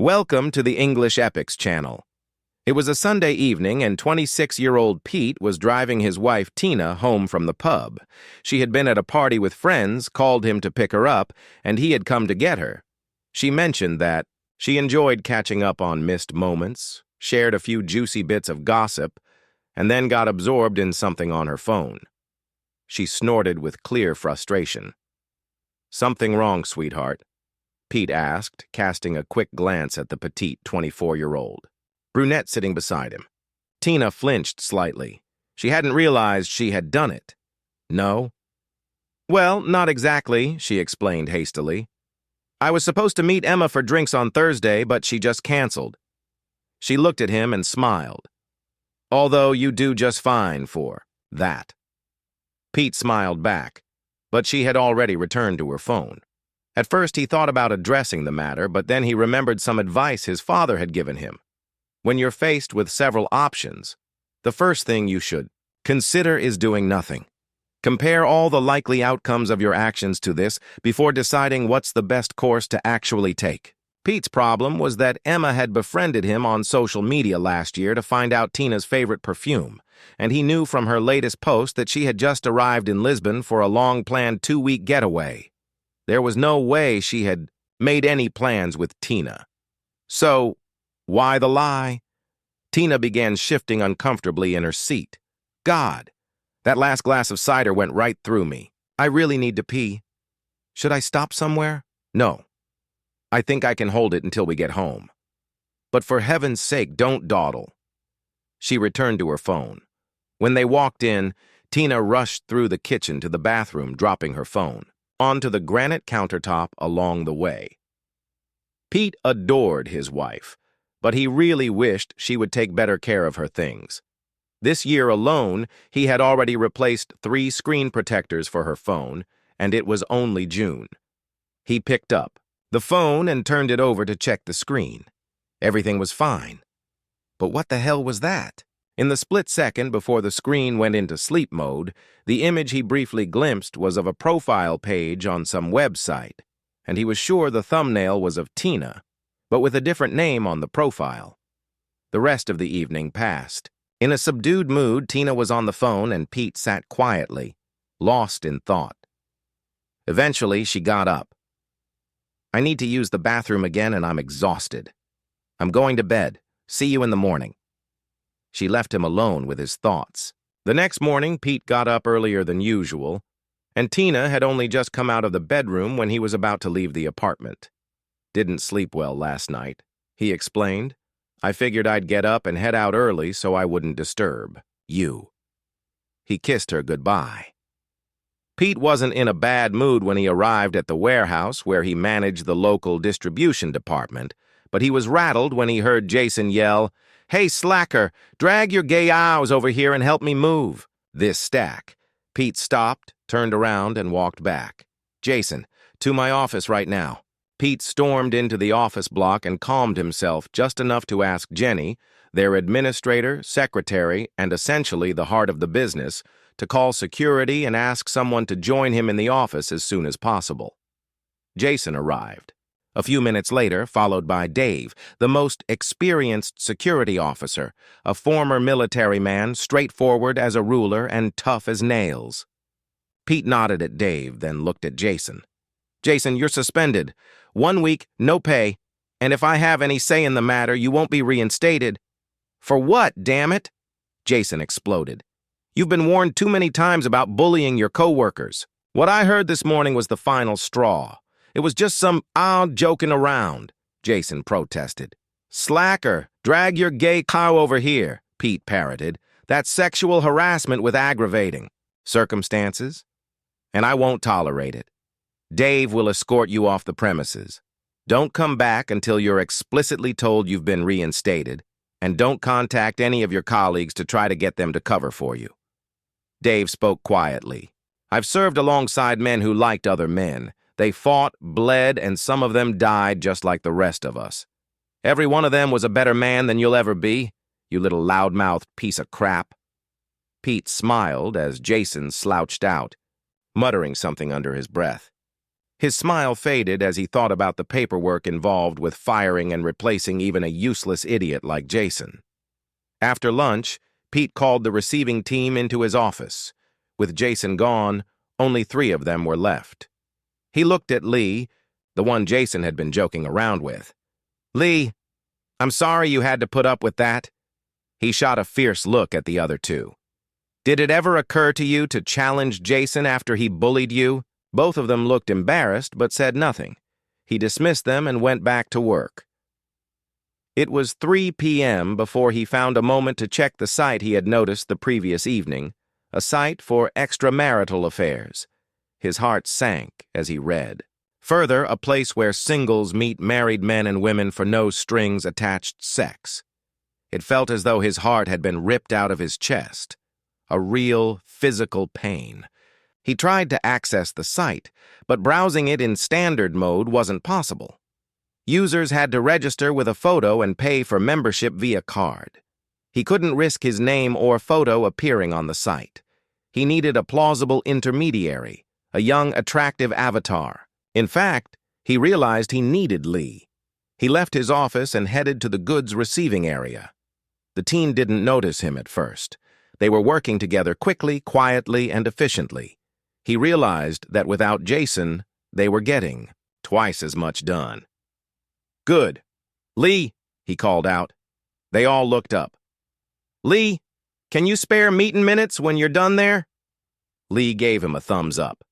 Welcome to the English Epics channel. It was a Sunday evening and 26-year-old Pete was driving his wife Tina home from the pub. She had been at a party with friends, called him to pick her up, and he had come to get her. She mentioned that she enjoyed catching up on missed moments, shared a few juicy bits of gossip, and then got absorbed in something on her phone. She snorted with clear frustration. "Something wrong, sweetheart?" Pete asked, casting a quick glance at the petite 24-year-old brunette sitting beside him. Tina flinched slightly. She hadn't realized she had done it. "No?" "Well, not exactly," she explained hastily. "I was supposed to meet Emma for drinks on Thursday, but she just canceled." She looked at him and smiled. "Although you do just fine for that." Pete smiled back, but she had already returned to her phone. At first, he thought about addressing the matter, but then he remembered some advice his father had given him. When you're faced with several options, the first thing you should consider is doing nothing. Compare all the likely outcomes of your actions to this before deciding what's the best course to actually take. Pete's problem was that Emma had befriended him on social media last year to find out Tina's favorite perfume, and he knew from her latest post that she had just arrived in Lisbon for a long-planned 2-week getaway. There was no way she had made any plans with Tina. So, why the lie? Tina began shifting uncomfortably in her seat. God, that last glass of cider went right through me. I really need to pee. Should I stop somewhere? No. I think I can hold it until we get home. But for heaven's sake, don't dawdle. She returned to her phone. When they walked in, Tina rushed through the kitchen to the bathroom, dropping her phone onto the granite countertop along the way. Pete adored his wife, but he really wished she would take better care of her things. This year alone, he had already replaced 3 screen protectors for her phone, and it was only June. He picked up the phone and turned it over to check the screen. Everything was fine. But what the hell was that? In the split second before the screen went into sleep mode, the image he briefly glimpsed was of a profile page on some website, and he was sure the thumbnail was of Tina, but with a different name on the profile. The rest of the evening passed. In a subdued mood, Tina was on the phone and Pete sat quietly, lost in thought. Eventually, she got up. "I need to use the bathroom again and I'm exhausted. I'm going to bed. See you in the morning." She left him alone with his thoughts. The next morning, Pete got up earlier than usual, and Tina had only just come out of the bedroom when he was about to leave the apartment. "Didn't sleep well last night," he explained. "I figured I'd get up and head out early so I wouldn't disturb you." He kissed her goodbye. Pete wasn't in a bad mood when he arrived at the warehouse where he managed the local distribution department, but he was rattled when he heard Jason yell, "Hey, slacker, drag your gay owls over here and help me move this stack." Pete stopped, turned around, and walked back. "Jason, to my office right now." Pete stormed into the office block and calmed himself just enough to ask Jenny, their administrator, secretary, and essentially the heart of the business, to call security and ask someone to join him in the office as soon as possible. Jason arrived. A few minutes later, followed by Dave, the most experienced security officer, a former military man, straightforward as a ruler and tough as nails. Pete nodded at Dave, then looked at Jason. "Jason, you're suspended. 1 week, no pay, and if I have any say in the matter, you won't be reinstated." "For what, damn it?" Jason exploded. "You've been warned too many times about bullying your coworkers. What I heard this morning was the final straw. It was just some joking around," Jason protested. "Slacker, drag your gay cow over here," Pete parroted. "That's sexual harassment with aggravating circumstances, and I won't tolerate it. Dave will escort you off the premises. Don't come back until you're explicitly told you've been reinstated, and don't contact any of your colleagues to try to get them to cover for you." Dave spoke quietly. "I've served alongside men who liked other men. They fought, bled, and some of them died just like the rest of us. Every one of them was a better man than you'll ever be, you little loudmouthed piece of crap." Pete smiled as Jason slouched out, muttering something under his breath. His smile faded as he thought about the paperwork involved with firing and replacing even a useless idiot like Jason. After lunch, Pete called the receiving team into his office. With Jason gone, only 3 of them were left. He looked at Lee, the one Jason had been joking around with. "Lee, I'm sorry you had to put up with that." He shot a fierce look at the other 2. "Did it ever occur to you to challenge Jason after he bullied you?" Both of them looked embarrassed but said nothing. He dismissed them and went back to work. It was 3 p.m. before he found a moment to check the site he had noticed the previous evening, a site for extramarital affairs. His heart sank as he read. Further, a place where singles meet married men and women for no strings attached sex. It felt as though his heart had been ripped out of his chest. A real physical pain. He tried to access the site, but browsing it in standard mode wasn't possible. Users had to register with a photo and pay for membership via card. He couldn't risk his name or photo appearing on the site. He needed a plausible intermediary, a young, attractive avatar. In fact, he realized he needed Lee. He left his office and headed to the goods receiving area. The teen didn't notice him at first. They were working together quickly, quietly, and efficiently. He realized that without Jason, they were getting twice as much done. "Good. Lee," he called out. They all looked up. "Lee, can you spare meeting minutes when you're done there?" Lee gave him a thumbs up.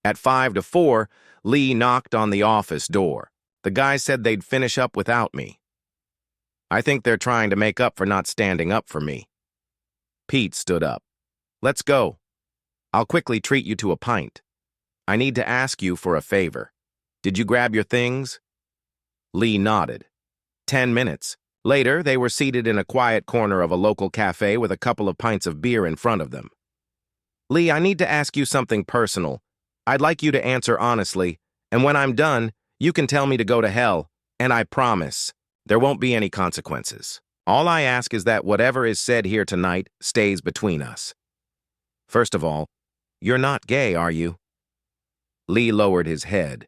At 5 to 4, Lee knocked on the office door. "The guy said they'd finish up without me. I think they're trying to make up for not standing up for me." Pete stood up. "Let's go. I'll quickly treat you to a pint. I need to ask you for a favor. Did you grab your things?" Lee nodded. 10 minutes. Later, they were seated in a quiet corner of a local cafe with a couple of pints of beer in front of them. "Lee, I need to ask you something personal. I'd like you to answer honestly, and when I'm done, you can tell me to go to hell, and I promise there won't be any consequences. All I ask is that whatever is said here tonight stays between us. First of all, you're not gay, are you?" Lee lowered his head.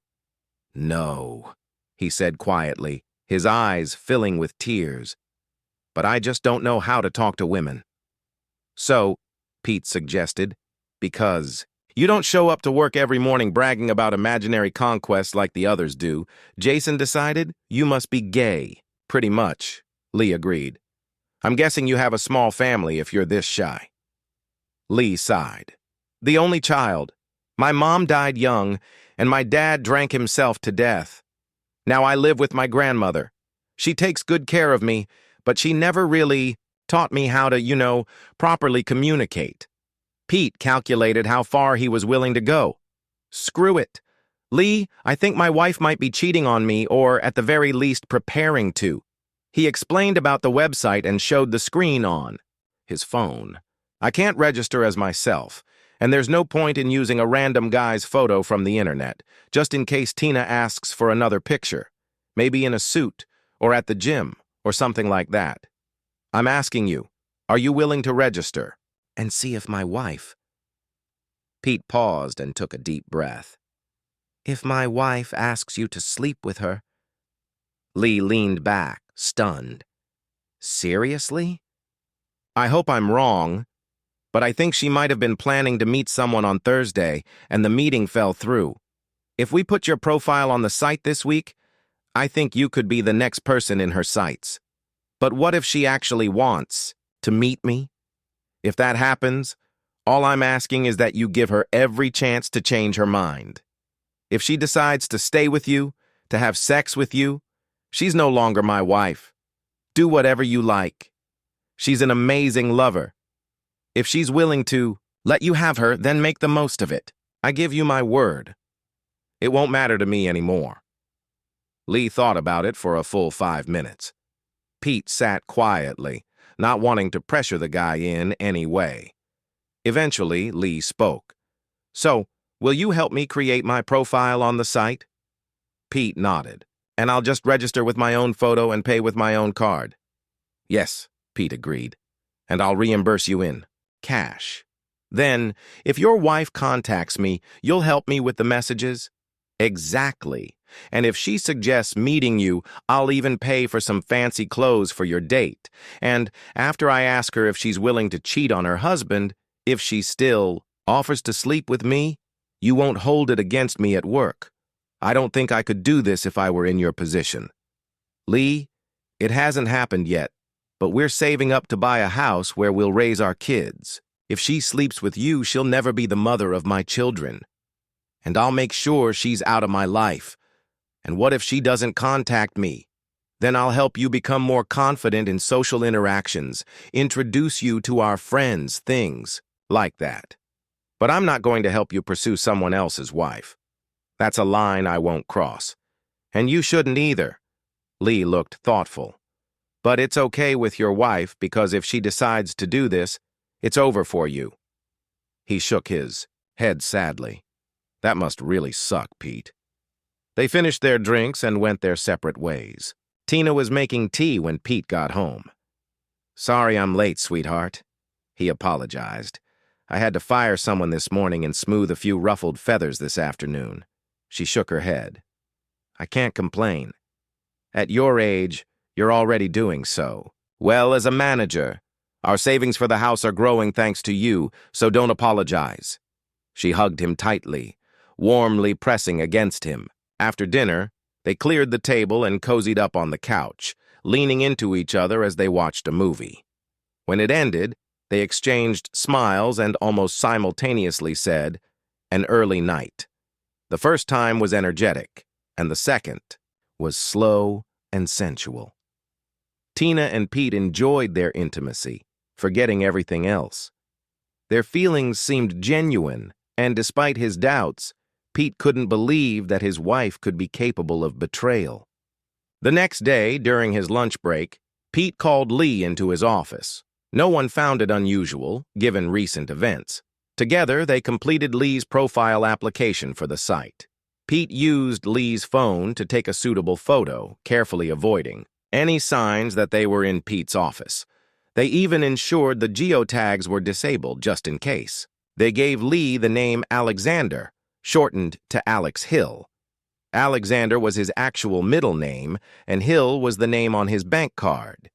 "No," he said quietly, his eyes filling with tears. "But I just don't know how to talk to women." "So," Pete suggested, "because you don't show up to work every morning bragging about imaginary conquests like the others do. Jason decided you must be gay." "Pretty much," Lee agreed. "I'm guessing you have a small family if you're this shy." Lee sighed. "The only child. My mom died young, and my dad drank himself to death. Now I live with my grandmother. She takes good care of me, but she never really taught me how to, properly communicate." Pete calculated how far he was willing to go. "Screw it. Lee, I think my wife might be cheating on me or, at the very least, preparing to." He explained about the website and showed the screen on his phone. "I can't register as myself, and there's no point in using a random guy's photo from the internet, just in case Tina asks for another picture, maybe in a suit or at the gym or something like that. I'm asking you, are you willing to register and see if my wife—" Pete paused and took a deep breath. "If my wife asks you to sleep with her?" Lee leaned back, stunned. "Seriously?" "I hope I'm wrong, but I think she might have been planning to meet someone on Thursday, and the meeting fell through. If we put your profile on the site this week, I think you could be the next person in her sights. But what if she actually wants to meet me? If that happens, all I'm asking is that you give her every chance to change her mind. If she decides to stay with you, to have sex with you, she's no longer my wife. Do whatever you like. She's an amazing lover. If she's willing to let you have her, then make the most of it. I give you my word. It won't matter to me anymore." Lee thought about it for a full 5 minutes. Pete sat quietly, not wanting to pressure the guy in any way. Eventually, Lee spoke. "So, will you help me create my profile on the site?" Pete nodded. "And I'll just register with my own photo and pay with my own card." "Yes," Pete agreed. "And I'll reimburse you in cash. Then, if your wife contacts me, you'll help me with the messages?" Exactly. And if she suggests meeting you, I'll even pay for some fancy clothes for your date. And after I ask her if she's willing to cheat on her husband, if she still offers to sleep with me, you won't hold it against me at work. I don't think I could do this if I were in your position. Lee, it hasn't happened yet, but we're saving up to buy a house where we'll raise our kids. If she sleeps with you, she'll never be the mother of my children. And I'll make sure she's out of my life. And what if she doesn't contact me? Then I'll help you become more confident in social interactions, introduce you to our friends, things like that. But I'm not going to help you pursue someone else's wife. That's a line I won't cross. And you shouldn't either. Lee looked thoughtful. But it's okay with your wife because if she decides to do this, it's over for you. He shook his head sadly. That must really suck, Pete. They finished their drinks and went their separate ways. Tina was making tea when Pete got home. Sorry I'm late, sweetheart. He apologized. I had to fire someone this morning and smooth a few ruffled feathers this afternoon. She shook her head. I can't complain. At your age, you're already doing so. Well, as a manager, our savings for the house are growing thanks to you, so don't apologize. She hugged him tightly, warmly pressing against him. After dinner, they cleared the table and cozied up on the couch, leaning into each other as they watched a movie. When it ended, they exchanged smiles and almost simultaneously said, "An early night." The first time was energetic, and the second was slow and sensual. Tina and Pete enjoyed their intimacy, forgetting everything else. Their feelings seemed genuine, and despite his doubts, Pete couldn't believe that his wife could be capable of betrayal. The next day, during his lunch break, Pete called Lee into his office. No one found it unusual, given recent events. Together, they completed Lee's profile application for the site. Pete used Lee's phone to take a suitable photo, carefully avoiding any signs that they were in Pete's office. They even ensured the geotags were disabled just in case. They gave Lee the name Alexander, shortened to Alex Hill. Alexander was his actual middle name, and Hill was the name on his bank card.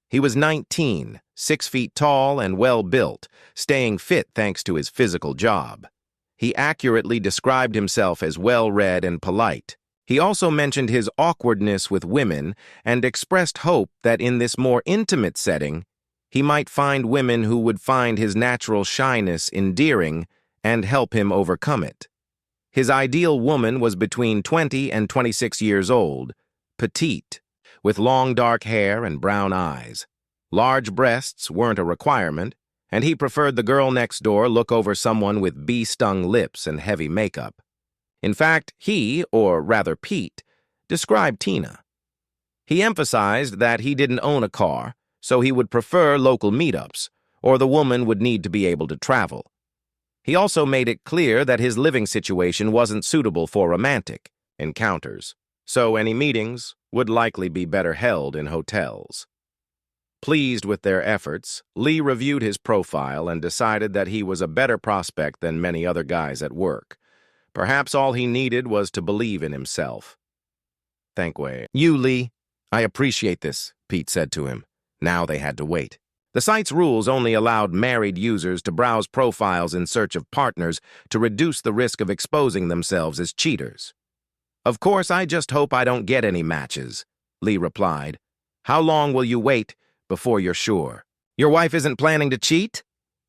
He was 19, 6 feet tall and well-built, staying fit thanks to his physical job. He accurately described himself as well-read and polite. He also mentioned his awkwardness with women and expressed hope that in this more intimate setting, he might find women who would find his natural shyness endearing and help him overcome it. His ideal woman was between 20 and 26 years old, petite, with long dark hair and brown eyes. Large breasts weren't a requirement, and he preferred the girl next door look over someone with bee-stung lips and heavy makeup. In fact, he, or rather Pete, described Tina. He emphasized that he didn't own a car, so he would prefer local meetups, or the woman would need to be able to travel. He also made it clear that his living situation wasn't suitable for romantic encounters, so any meetings would likely be better held in hotels. Pleased with their efforts, Lee reviewed his profile and decided that he was a better prospect than many other guys at work. Perhaps all he needed was to believe in himself. Thank you, Lee. I appreciate this, Pete said to him. Now they had to wait. The site's rules only allowed married users to browse profiles in search of partners to reduce the risk of exposing themselves as cheaters. Of course, I just hope I don't get any matches, Lee replied. How long will you wait before you're sure? Your wife isn't planning to cheat?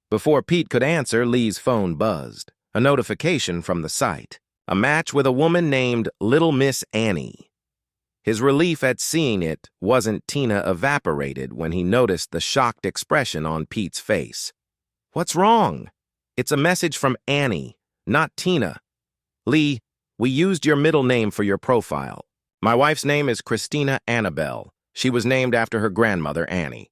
Before Pete could answer, Lee's phone buzzed. A notification from the site. A match with a woman named Little Miss Annie. His relief at seeing it wasn't Tina evaporated when he noticed the shocked expression on Pete's face. What's wrong? It's a message from Annie, not Tina. Lee, we used your middle name for your profile. My wife's name is Christina Annabelle. She was named after her grandmother, Annie.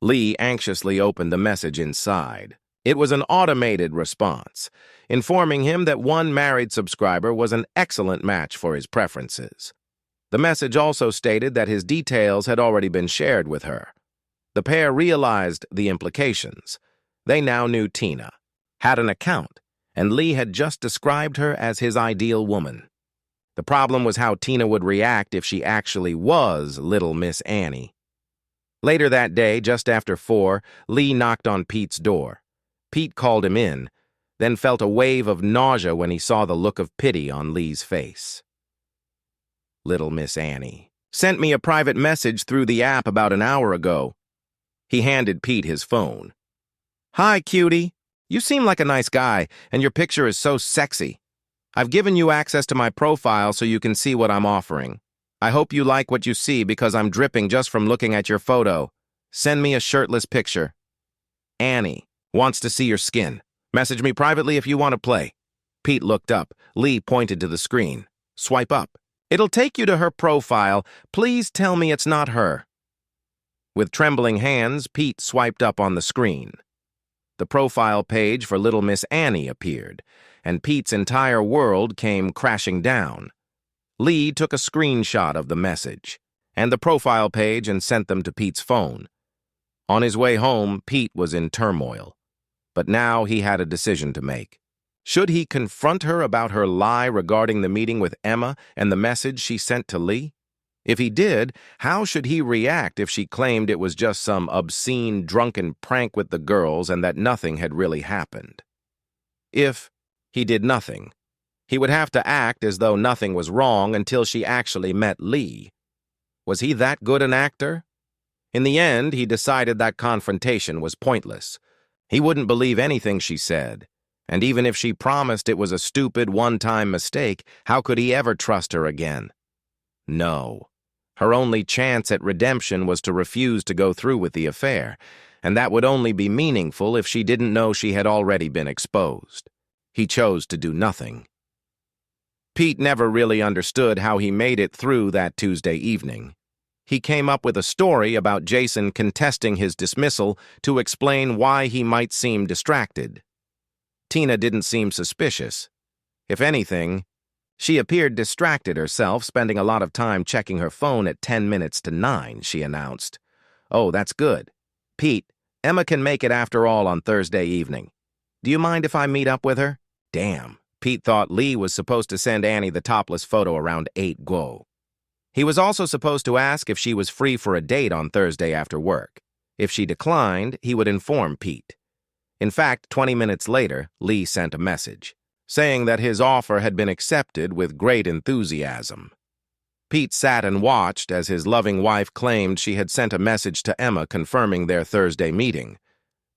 Lee anxiously opened the message inside. It was an automated response, informing him that one married subscriber was an excellent match for his preferences. The message also stated that his details had already been shared with her. The pair realized the implications. They now knew Tina, had an account, and Lee had just described her as his ideal woman. The problem was how Tina would react if she actually was Little Miss Annie. Later that day, just after 4, Lee knocked on Pete's door. Pete called him in, then felt a wave of nausea when he saw the look of pity on Lee's face. Little Miss Annie sent me a private message through the app about an hour ago. He handed Pete his phone. Hi, cutie. You seem like a nice guy, and your picture is so sexy. I've given you access to my profile so you can see what I'm offering. I hope you like what you see because I'm dripping just from looking at your photo. Send me a shirtless picture. Annie wants to see your skin. Message me privately if you want to play. Pete looked up. Lee pointed to the screen. Swipe up. It'll take you to her profile. Please tell me it's not her. With trembling hands, Pete swiped up on the screen. The profile page for Little Miss Annie appeared, and Pete's entire world came crashing down. Lee took a screenshot of the message and the profile page and sent them to Pete's phone. On his way home, Pete was in turmoil. But now he had a decision to make. Should he confront her about her lie regarding the meeting with Emma and the message she sent to Lee? If he did, how should he react if she claimed it was just some obscene, drunken prank with the girls and that nothing had really happened? If he did nothing, he would have to act as though nothing was wrong until she actually met Lee. Was he that good an actor? In the end, he decided that confrontation was pointless. He wouldn't believe anything she said. And even if she promised it was a stupid one-time mistake, how could he ever trust her again? No. Her only chance at redemption was to refuse to go through with the affair, and that would only be meaningful if she didn't know she had already been exposed. He chose to do nothing. Pete never really understood how he made it through that Tuesday evening. He came up with a story about Jason contesting his dismissal to explain why he might seem distracted. Tina didn't seem suspicious. If anything, she appeared distracted herself, spending a lot of time checking her phone at 10 minutes to 9, she announced. Oh, that's good. Pete, Emma can make it after all on Thursday evening. Do you mind if I meet up with her? Damn, Pete thought Lee was supposed to send Annie the topless photo around 8 go. He was also supposed to ask if she was free for a date on Thursday after work. If she declined, he would inform Pete. In fact, 20 minutes later, Lee sent a message, saying that his offer had been accepted with great enthusiasm. Pete sat and watched as his loving wife claimed she had sent a message to Emma confirming their Thursday meeting.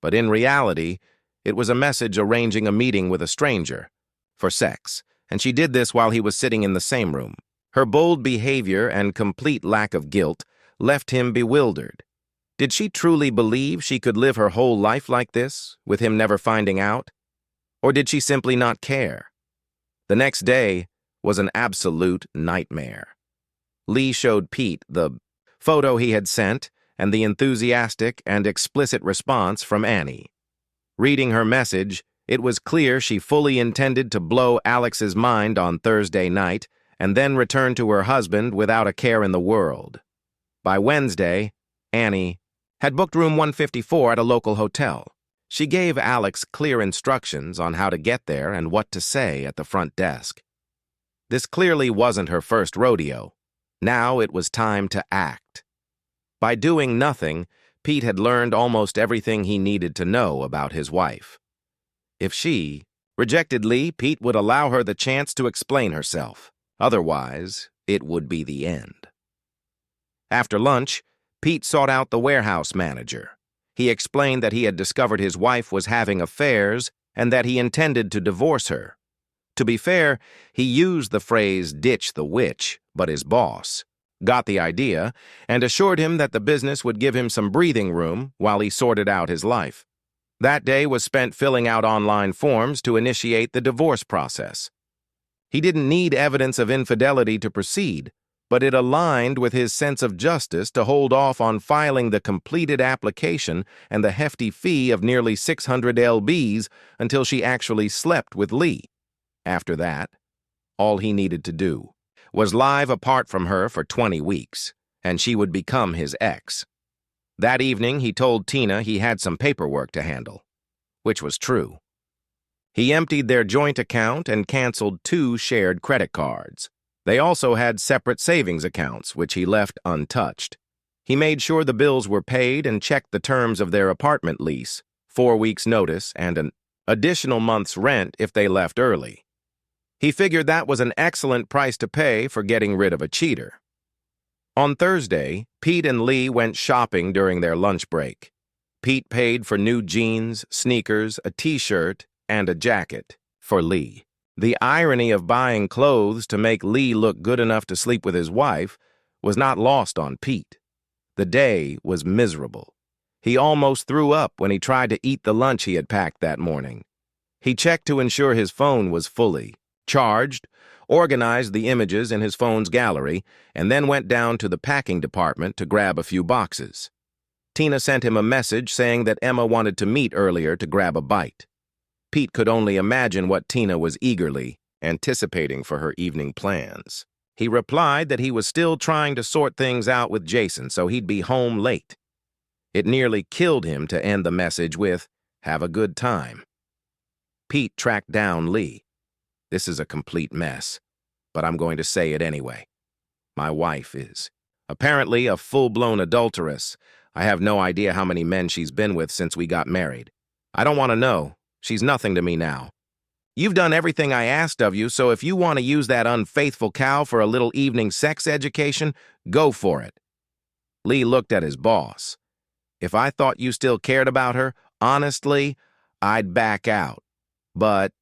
But in reality, it was a message arranging a meeting with a stranger for sex, and she did this while he was sitting in the same room. Her bold behavior and complete lack of guilt left him bewildered. Did she truly believe she could live her whole life like this, with him never finding out? Or did she simply not care? The next day was an absolute nightmare. Lee showed Pete the photo he had sent and the enthusiastic and explicit response from Annie. Reading her message, it was clear she fully intended to blow Alex's mind on Thursday night and then return to her husband without a care in the world. By Wednesday, Annie had booked room 154 at a local hotel. She gave Alex clear instructions on how to get there and what to say at the front desk. This clearly wasn't her first rodeo. Now it was time to act. By doing nothing, Pete had learned almost everything he needed to know about his wife. If she rejected Lee, Pete would allow her the chance to explain herself. Otherwise, it would be the end. After lunch, Pete sought out the warehouse manager. He explained that he had discovered his wife was having affairs and that he intended to divorce her. To be fair, he used the phrase ditch the witch, but his boss got the idea and assured him that the business would give him some breathing room while he sorted out his life. That day was spent filling out online forms to initiate the divorce process. He didn't need evidence of infidelity to proceed, but it aligned with his sense of justice to hold off on filing the completed application and the hefty fee of nearly 600 lbs until she actually slept with Lee. After that, all he needed to do was live apart from her for 20 weeks, and she would become his ex. That evening, he told Tina he had some paperwork to handle, which was true. He emptied their joint account and canceled 2 shared credit cards. They also had separate savings accounts, which he left untouched. He made sure the bills were paid and checked the terms of their apartment lease, 4 weeks' notice and an additional month's rent if they left early. He figured that was an excellent price to pay for getting rid of a cheater. On Thursday, Pete and Lee went shopping during their lunch break. Pete paid for new jeans, sneakers, a t-shirt, and a jacket for Lee. The irony of buying clothes to make Lee look good enough to sleep with his wife was not lost on Pete. The day was miserable. He almost threw up when he tried to eat the lunch he had packed that morning. He checked to ensure his phone was fully charged, organized the images in his phone's gallery, and then went down to the packing department to grab a few boxes. Tina sent him a message saying that Emma wanted to meet earlier to grab a bite. Pete could only imagine what Tina was eagerly anticipating for her evening plans. He replied that he was still trying to sort things out with Jason, so he'd be home late. It nearly killed him to end the message with, "Have a good time." Pete tracked down Lee. "This is a complete mess, but I'm going to say it anyway. My wife is apparently a full-blown adulteress. I have no idea how many men she's been with since we got married. I don't want to know. She's nothing to me now. You've done everything I asked of you, so if you want to use that unfaithful cow for a little evening sex education, go for it." Lee looked at his boss. "If I thought you still cared about her, honestly, I'd back out. But..."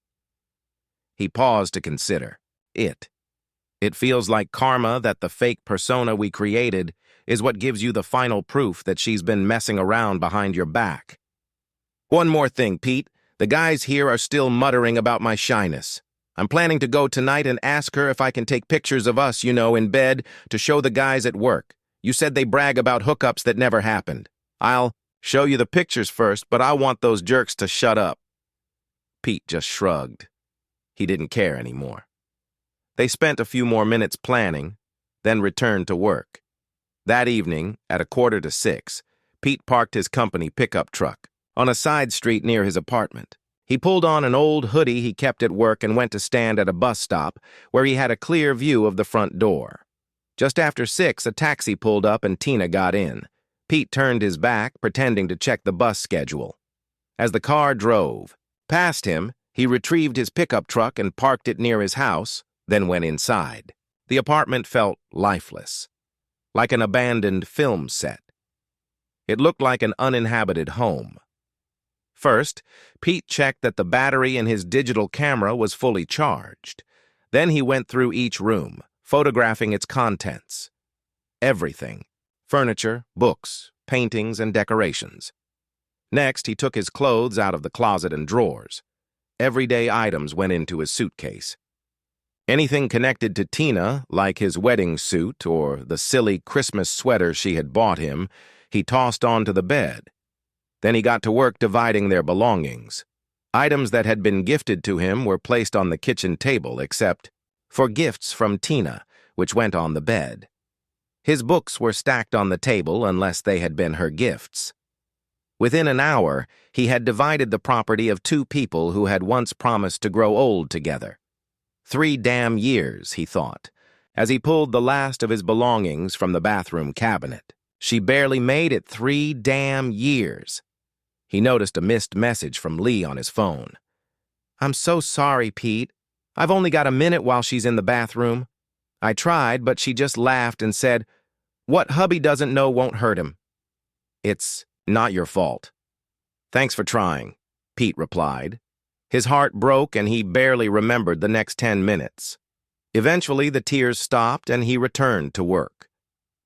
He paused to consider. It feels like karma that the fake persona we created is what gives you the final proof that she's been messing around behind your back. One more thing, Pete. The guys here are still muttering about my shyness. I'm planning to go tonight and ask her if I can take pictures of us, in bed, to show the guys at work. You said they brag about hookups that never happened. I'll show you the pictures first, but I want those jerks to shut up." Pete just shrugged. He didn't care anymore. They spent a few more minutes planning, then returned to work. That evening, at 5:45, Pete parked his company pickup truck on a side street near his apartment. He pulled on an old hoodie he kept at work and went to stand at a bus stop where he had a clear view of the front door. Just after 6, a taxi pulled up and Tina got in. Pete turned his back, pretending to check the bus schedule. As the car drove past him, he retrieved his pickup truck and parked it near his house, then went inside. The apartment felt lifeless, like an abandoned film set. It looked like an uninhabited home. First, Pete checked that the battery in his digital camera was fully charged. Then he went through each room, photographing its contents. Everything: furniture, books, paintings, and decorations. Next, he took his clothes out of the closet and drawers. Everyday items went into his suitcase. Anything connected to Tina, like his wedding suit or the silly Christmas sweater she had bought him, he tossed onto the bed. Then he got to work dividing their belongings. Items that had been gifted to him were placed on the kitchen table, except for gifts from Tina, which went on the bed. His books were stacked on the table unless they had been her gifts. Within an hour, he had divided the property of 2 people who had once promised to grow old together. 3 damn years, he thought, as he pulled the last of his belongings from the bathroom cabinet. She barely made it 3 damn years. He noticed a missed message from Lee on his phone. "I'm so sorry, Pete. I've only got a minute while she's in the bathroom. I tried, but she just laughed and said, 'What hubby doesn't know won't hurt him.'" "It's not your fault." "Thanks for trying," Pete replied. His heart broke and he barely remembered the next 10 minutes. Eventually, the tears stopped and he returned to work.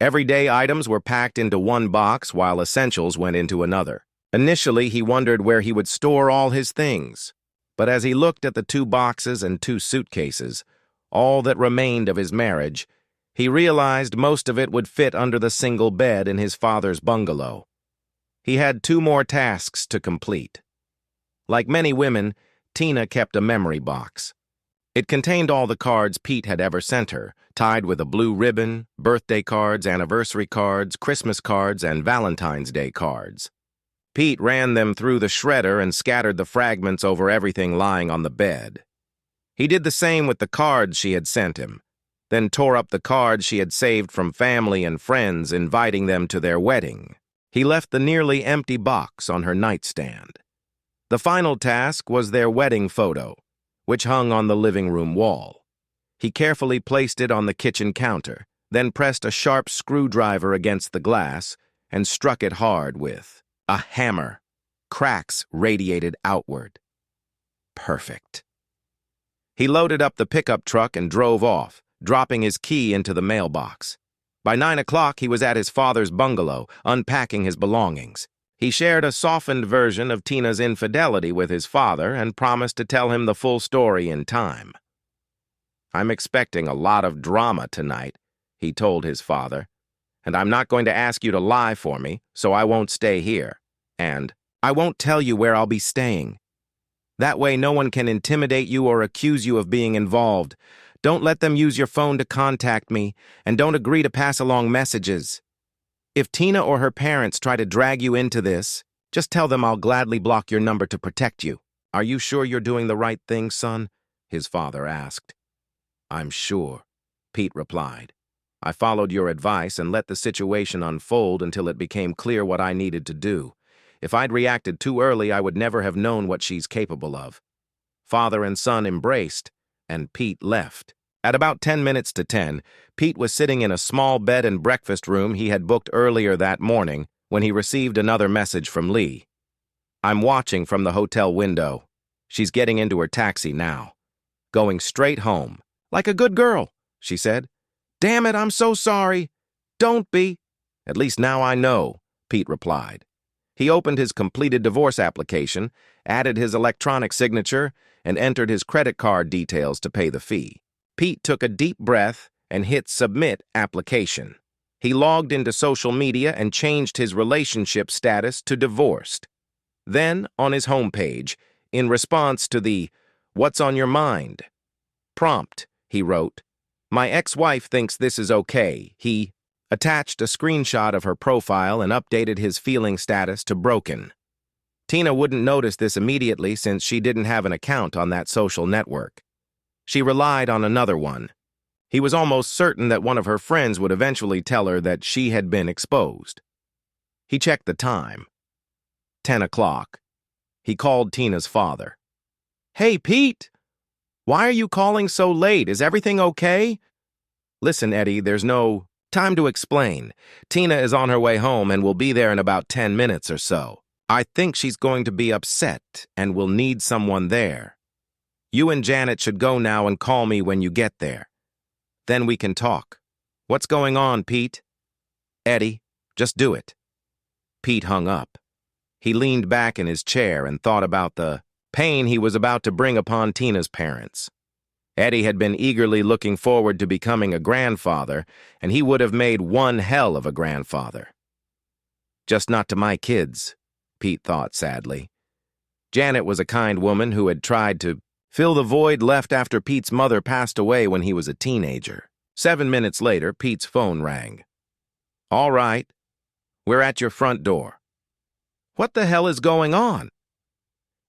Everyday items were packed into one box while essentials went into another. Initially, he wondered where he would store all his things. But as he looked at the 2 boxes and 2 suitcases, all that remained of his marriage, he realized most of it would fit under the single bed in his father's bungalow. He had 2 more tasks to complete. Like many women, Tina kept a memory box. It contained all the cards Pete had ever sent her, tied with a blue ribbon, birthday cards, anniversary cards, Christmas cards, and Valentine's Day cards. Pete ran them through the shredder and scattered the fragments over everything lying on the bed. He did the same with the cards she had sent him. then tore up the cards she had saved from family and friends inviting them to their wedding. He left the nearly empty box on her nightstand. The final task was their wedding photo, which hung on the living room wall. He carefully placed it on the kitchen counter, then pressed a sharp screwdriver against the glass and struck it hard with a hammer. Cracks radiated outward. Perfect. He loaded up the pickup truck and drove off, dropping his key into the mailbox. By 9 o'clock, he was at his father's bungalow, unpacking his belongings. He shared a softened version of Tina's infidelity with his father and promised to tell him the full story in time. "I'm expecting a lot of drama tonight," he told his father, "and I'm not going to ask you to lie for me, so I won't stay here. And I won't tell you where I'll be staying. That way no one can intimidate you or accuse you of being involved. Don't let them use your phone to contact me, and don't agree to pass along messages. If Tina or her parents try to drag you into this, just tell them I'll gladly block your number to protect you." "Are you sure you're doing the right thing, son?" his father asked. "I'm sure," Pete replied. "I followed your advice and let the situation unfold until it became clear what I needed to do. If I'd reacted too early, I would never have known what she's capable of." Father and son embraced, and Pete left. At about 10 minutes to 10, Pete was sitting in a small bed and breakfast room he had booked earlier that morning when he received another message from Lee. "I'm watching from the hotel window. She's getting into her taxi now. Going straight home. Like a good girl," she said. "Damn it, I'm so sorry." "Don't be." "At least now I know," Pete replied. He opened his completed divorce application, added his electronic signature, and entered his credit card details to pay the fee. Pete took a deep breath and hit Submit Application. He logged into social media and changed his relationship status to divorced. Then, on his homepage, in response to the "What's on your mind?" prompt, he wrote, "My ex-wife thinks this is okay." He attached a screenshot of her profile and updated his feeling status to broken. Tina wouldn't notice this immediately since she didn't have an account on that social network. She relied on another one. He was almost certain that one of her friends would eventually tell her that she had been exposed. He checked the time. 10 o'clock. He called Tina's father. "Hey, Pete! Why are you calling so late? Is everything okay?" "Listen, Eddie, there's no time to explain. Tina is on her way home and will be there in about 10 minutes or so. I think she's going to be upset and will need someone there. You and Janet should go now and call me when you get there. Then we can talk." "What's going on, Pete?" "Eddie, just do it." Pete hung up. He leaned back in his chair and thought about the pain he was about to bring upon Tina's parents. Eddie had been eagerly looking forward to becoming a grandfather, and he would have made one hell of a grandfather. "Just not to my kids," Pete thought sadly. Janet was a kind woman who had tried to fill the void left after Pete's mother passed away when he was a teenager. 7 minutes later, Pete's phone rang. "All right. We're at your front door." "What the hell is going on?"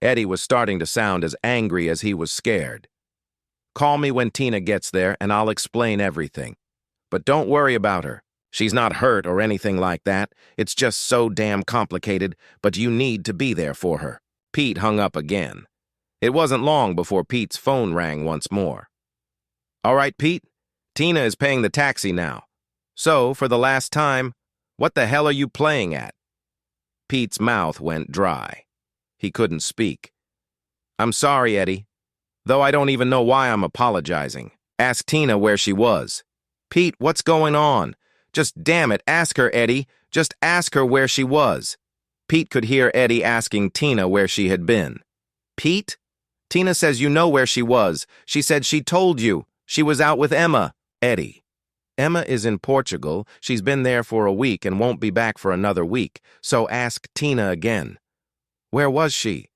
Eddie was starting to sound as angry as he was scared. "Call me when Tina gets there and I'll explain everything. But don't worry about her. She's not hurt or anything like that. It's just so damn complicated, but you need to be there for her." Pete hung up again. It wasn't long before Pete's phone rang once more. "All right, Pete, Tina is paying the taxi now. So, for the last time, what the hell are you playing at?" Pete's mouth went dry. He couldn't speak. "I'm sorry, Eddie. Though I don't even know why I'm apologizing. Ask Tina where she was." "Pete, what's going on? Just damn it, ask her, Eddie. Just ask her where she was." Pete could hear Eddie asking Tina where she had been. "Pete? Tina says you know where she was. She said she told you. She was out with Emma." "Eddie, Emma is in Portugal. She's been there for a week and won't be back for another week. So ask Tina again." "Where was she?"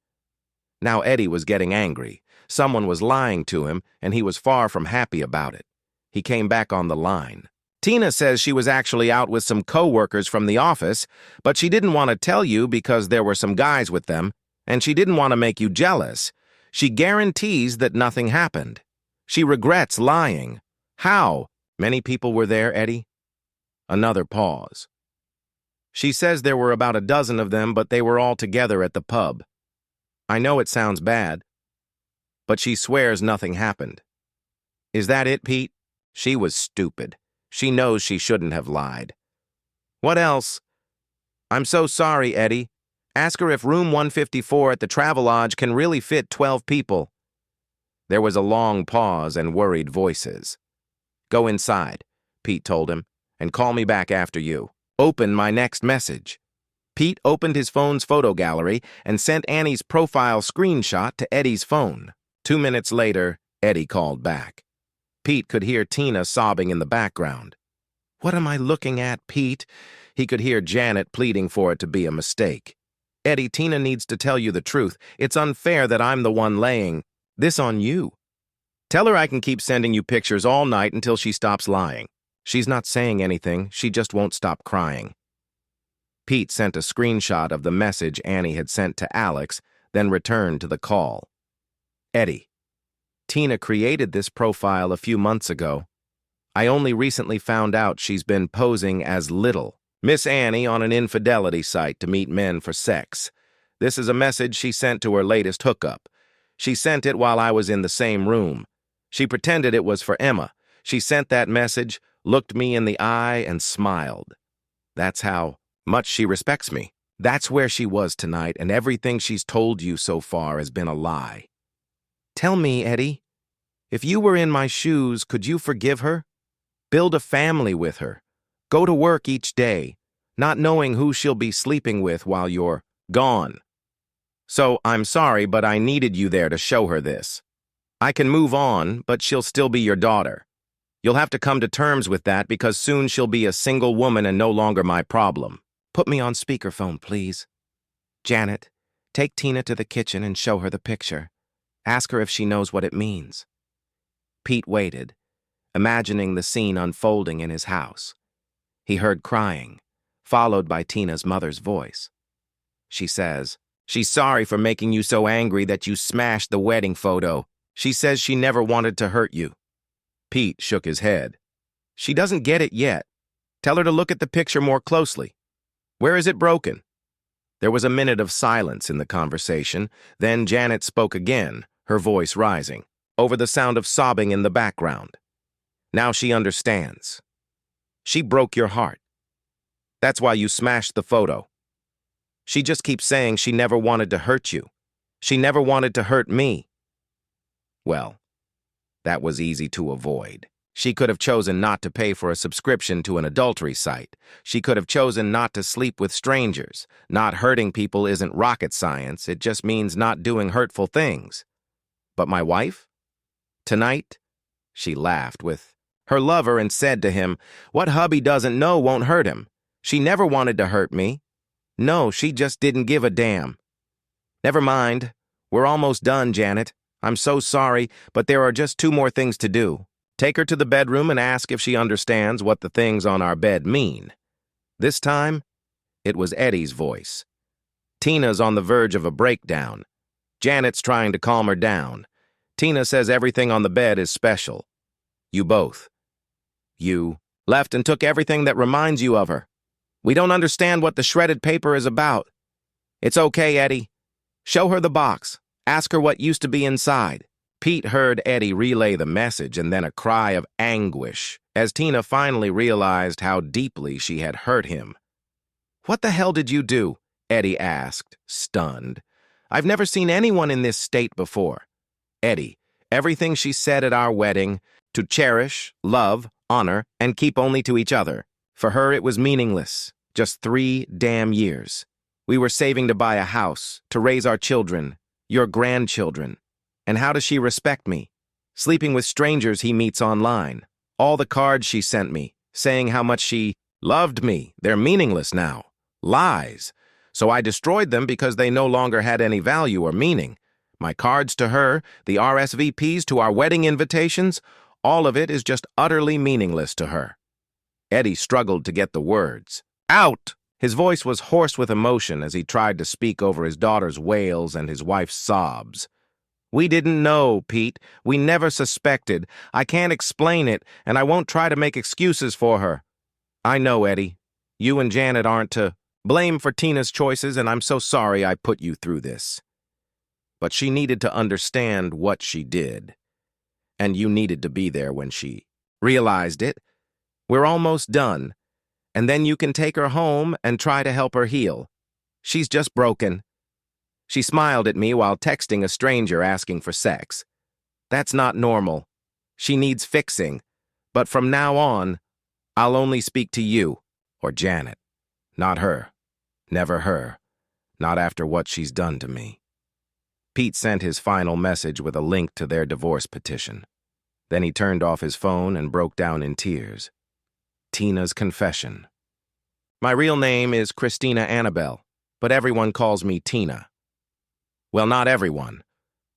Now Eddie was getting angry. Someone was lying to him, and he was far from happy about it. He came back on the line. "Tina says she was actually out with some co-workers from the office, but she didn't want to tell you because there were some guys with them, and she didn't want to make you jealous. She guarantees that nothing happened. She regrets lying." "How?" Many people were there, Eddie? Another pause. She says there were about a dozen of them, but they were all together at the pub. I know it sounds bad, but she swears nothing happened. Is that it, Pete? She was stupid. She knows she shouldn't have lied. What else? I'm so sorry, Eddie. Ask her if room 154 at the Travelodge can really fit 12 people. There was a long pause and worried voices. Go inside, Pete told him, and call me back after you. Open my next message. Pete opened his phone's photo gallery and sent Annie's profile screenshot to Eddie's phone. 2 minutes later, Eddie called back. Pete could hear Tina sobbing in the background. What am I looking at, Pete? He could hear Janet pleading for it to be a mistake. Eddie, Tina needs to tell you the truth. It's unfair that I'm the one laying this on you. Tell her I can keep sending you pictures all night until she stops lying. She's not saying anything, she just won't stop crying. Pete sent a screenshot of the message Annie had sent to Alex, then returned to the call. Eddie, Tina created this profile a few months ago. I only recently found out she's been posing as Little, Miss Annie, on an infidelity site to meet men for sex. This is a message she sent to her latest hookup. She sent it while I was in the same room. She pretended it was for Emma. She sent that message, looked me in the eye, and smiled. That's how much she respects me. That's where she was tonight, and everything she's told you so far has been a lie. Tell me, Eddie, if you were in my shoes, could you forgive her? Build a family with her. Go to work each day, not knowing who she'll be sleeping with while you're gone. So, I'm sorry, but I needed you there to show her this. I can move on, but she'll still be your daughter. You'll have to come to terms with that because soon she'll be a single woman and no longer my problem. Put me on speakerphone, please. Janet, take Tina to the kitchen and show her the picture. Ask her if she knows what it means. Pete waited, imagining the scene unfolding in his house. He heard crying, followed by Tina's mother's voice. She says, "She's sorry for making you so angry that you smashed the wedding photo. She says she never wanted to hurt you." Pete shook his head. She doesn't get it yet. Tell her to look at the picture more closely. Where is it broken? There was a minute of silence in the conversation. Then Janet spoke again, her voice rising, over the sound of sobbing in the background. Now she understands. She broke your heart. That's why you smashed the photo. She just keeps saying she never wanted to hurt you. She never wanted to hurt me. Well, that was easy to avoid. She could have chosen not to pay for a subscription to an adultery site. She could have chosen not to sleep with strangers. Not hurting people isn't rocket science. It just means not doing hurtful things. But my wife? Tonight, she laughed with her lover and said to him, "What hubby doesn't know won't hurt him. She never wanted to hurt me. No, she just didn't give a damn." Never mind. We're almost done, Janet. I'm so sorry, but there are just 2 more things to do. Take her to the bedroom and ask if she understands what the things on our bed mean. This time, it was Eddie's voice. Tina's on the verge of a breakdown. Janet's trying to calm her down. Tina says everything on the bed is special. You both. You left and took everything that reminds you of her. We don't understand what the shredded paper is about. It's okay, Eddie. Show her the box. Ask her what used to be inside. Pete heard Eddie relay the message and then a cry of anguish as Tina finally realized how deeply she had hurt him. "What the hell did you do?" Eddie asked, stunned. "I've never seen anyone in this state before." Eddie, everything she said at our wedding, to cherish, love, honor, and keep only to each other. For her, it was meaningless. Just 3 damn years. We were saving to buy a house, to raise our children, your grandchildren. And how does she respect me? Sleeping with strangers he meets online. All the cards she sent me, saying how much she loved me. They're meaningless now. Lies. So I destroyed them because they no longer had any value or meaning. My cards to her, the RSVPs to our wedding invitations, all of it is just utterly meaningless to her. Eddie struggled to get the words out. His voice was hoarse with emotion as he tried to speak over his daughter's wails and his wife's sobs. We didn't know, Pete. We never suspected. I can't explain it, and I won't try to make excuses for her. I know, Eddie. You and Janet aren't to blame for Tina's choices, and I'm so sorry I put you through this. But she needed to understand what she did. And you needed to be there when she realized it. We're almost done. And then you can take her home and try to help her heal. She's just broken. She smiled at me while texting a stranger asking for sex. That's not normal. She needs fixing. But from now on, I'll only speak to you, or Janet. Not her. Never her. Not after what she's done to me. Pete sent his final message with a link to their divorce petition. Then he turned off his phone and broke down in tears. Tina's confession. My real name is Christina Annabelle, but everyone calls me Tina. Well, not everyone,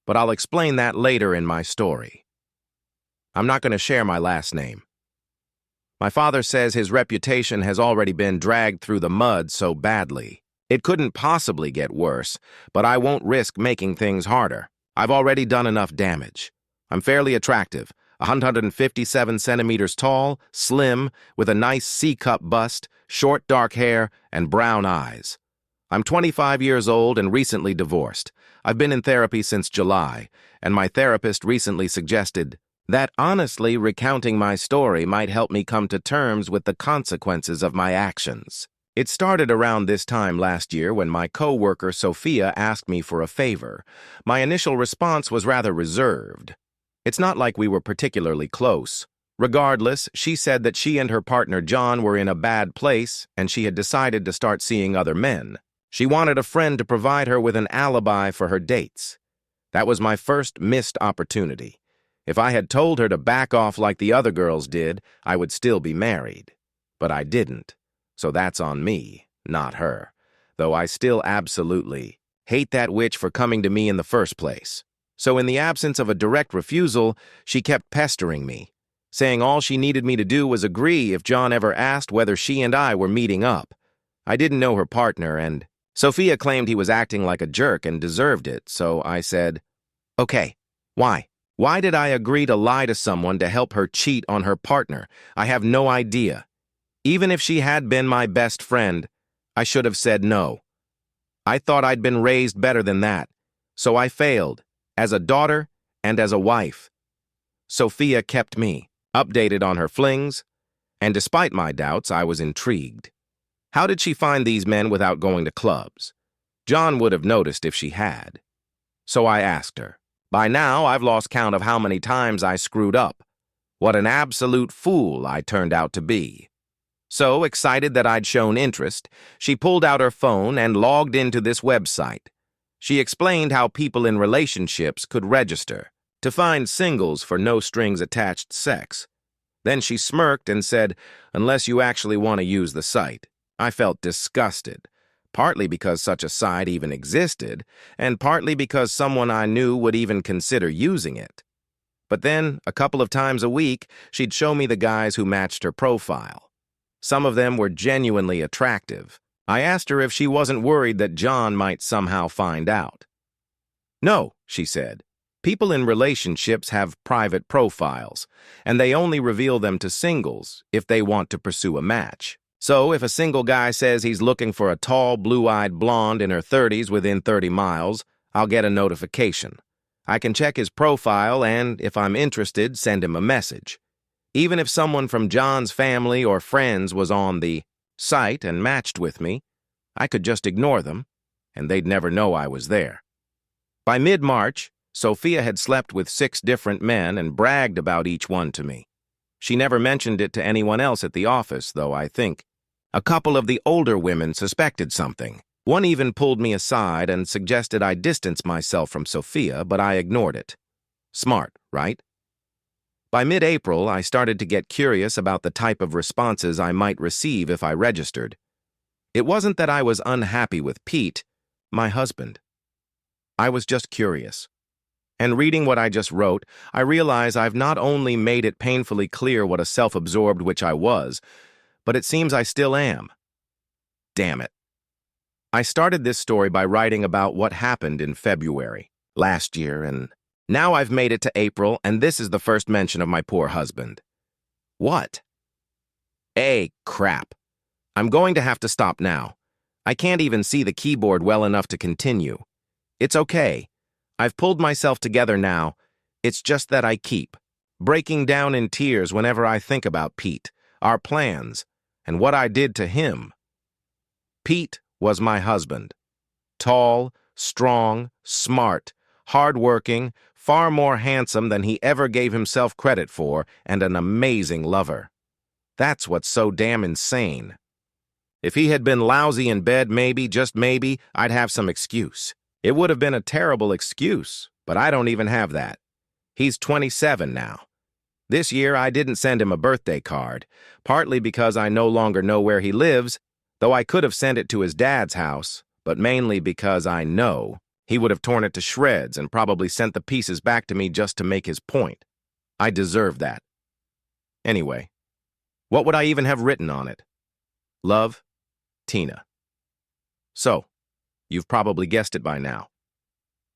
but I'll explain that later in my story. I'm not going to share my last name. My father says his reputation has already been dragged through the mud so badly. It couldn't possibly get worse, but I won't risk making things harder. I've already done enough damage. I'm fairly attractive, 157 centimeters tall, slim, with a nice C-cup bust, short dark hair, and brown eyes. I'm 25 years old and recently divorced. I've been in therapy since July, and my therapist recently suggested that honestly recounting my story might help me come to terms with the consequences of my actions. It started around this time last year when my co-worker Sophia asked me for a favor. My initial response was rather reserved. It's not like we were particularly close. Regardless, she said that she and her partner John were in a bad place and she had decided to start seeing other men. She wanted a friend to provide her with an alibi for her dates. That was my first missed opportunity. If I had told her to back off like the other girls did, I would still be married. But I didn't. So that's on me, not her. Though I still absolutely hate that witch for coming to me in the first place. So in the absence of a direct refusal, she kept pestering me, saying all she needed me to do was agree if John ever asked whether she and I were meeting up. I didn't know her partner, and Sophia claimed he was acting like a jerk and deserved it, so I said, okay, why? Why did I agree to lie to someone to help her cheat on her partner? I have no idea. Even if she had been my best friend, I should have said no. I thought I'd been raised better than that, so I failed, as a daughter and as a wife. Sophia kept me updated on her flings, and despite my doubts, I was intrigued. How did she find these men without going to clubs? John would have noticed if she had. So I asked her. By now, I've lost count of how many times I screwed up. What an absolute fool I turned out to be. So, excited that I'd shown interest, she pulled out her phone and logged into this website. She explained how people in relationships could register to find singles for no-strings-attached sex. Then she smirked and said, unless you actually want to use the site. I felt disgusted, partly because such a site even existed, and partly because someone I knew would even consider using it. But then, a couple of times a week, she'd show me the guys who matched her profile. Some of them were genuinely attractive. I asked her if she wasn't worried that John might somehow find out. No, she said. People in relationships have private profiles, and they only reveal them to singles if they want to pursue a match. So if a single guy says he's looking for a tall, blue-eyed blonde in her 30s within 30 miles, I'll get a notification. I can check his profile and, if I'm interested, send him a message. Even if someone from John's family or friends was on the site and matched with me, I could just ignore them, and they'd never know I was there. By mid-March, Sophia had slept with 6 different men and bragged about each one to me. She never mentioned it to anyone else at the office, though I think a couple of the older women suspected something. One even pulled me aside and suggested I distance myself from Sophia, but I ignored it. Smart, right? By mid-April, I started to get curious about the type of responses I might receive if I registered. It wasn't that I was unhappy with Pete, my husband. I was just curious. And reading what I just wrote, I realize I've not only made it painfully clear what a self-absorbed witch I was, but it seems I still am. Damn it. I started this story by writing about what happened in February last year, and Now I've made it to April, and this is the first mention of my poor husband. What? Crap. I'm going to have to stop now. I can't even see the keyboard well enough to continue. It's okay. I've pulled myself together now. It's just that I keep breaking down in tears whenever I think about Pete, our plans, and what I did to him. Pete was my husband. Tall, strong, smart, hard-working, far more handsome than he ever gave himself credit for, and an amazing lover. That's what's so damn insane. If he had been lousy in bed, maybe, just maybe, I'd have some excuse. It would have been a terrible excuse, but I don't even have that. He's 27 now. This year, I didn't send him a birthday card, partly because I no longer know where he lives, though I could have sent it to his dad's house, but mainly because I know he would have torn it to shreds and probably sent the pieces back to me just to make his point. I deserve that. Anyway, what would I even have written on it? Love, Tina. So, you've probably guessed it by now.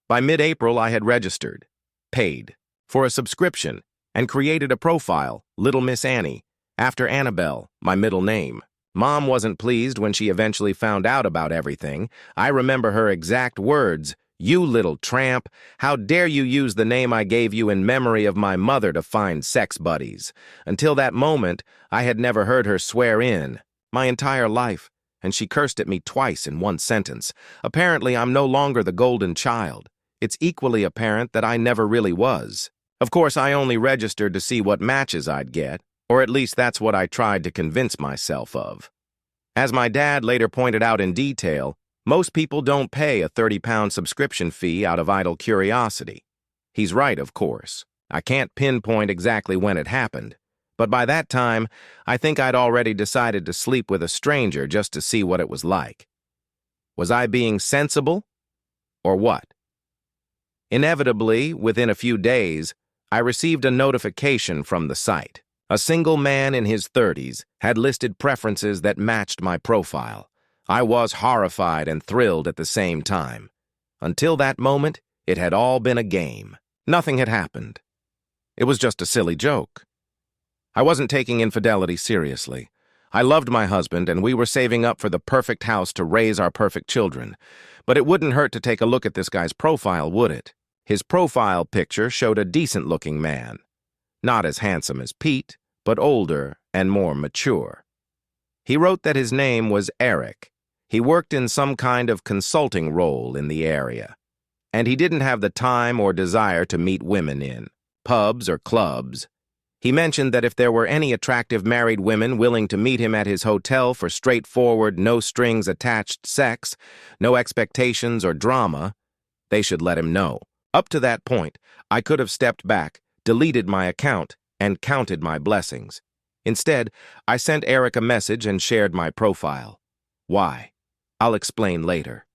By mid-April, I had registered, paid, for a subscription, and created a profile, Little Miss Annie, after Annabelle, my middle name. Mom wasn't pleased when she eventually found out about everything. I remember her exact words, "You little tramp, how dare you use the name I gave you in memory of my mother to find sex buddies." Until that moment, I had never heard her swear in, my entire life, and she cursed at me twice in one sentence. Apparently, I'm no longer the golden child. It's equally apparent that I never really was. Of course, I only registered to see what matches I'd get, or at least that's what I tried to convince myself of. As my dad later pointed out in detail, most people don't pay a £30 subscription fee out of idle curiosity. He's right, of course. I can't pinpoint exactly when it happened, but by that time, I think I'd already decided to sleep with a stranger just to see what it was like. Was I being sensible? Or what? Inevitably, within a few days, I received a notification from the site. A single man in his 30s had listed preferences that matched my profile. I was horrified and thrilled at the same time. Until that moment, it had all been a game. Nothing had happened. It was just a silly joke. I wasn't taking infidelity seriously. I loved my husband, and we were saving up for the perfect house to raise our perfect children. But it wouldn't hurt to take a look at this guy's profile, would it? His profile picture showed a decent-looking man. Not as handsome as Pete, but older and more mature. He wrote that his name was Eric. He worked in some kind of consulting role in the area. And he didn't have the time or desire to meet women in pubs or clubs. He mentioned that if there were any attractive married women willing to meet him at his hotel for straightforward, no-strings-attached sex, no expectations or drama, they should let him know. Up to that point, I could have stepped back, deleted my account, and counted my blessings. Instead, I sent Eric a message and shared my profile. Why? I'll explain later.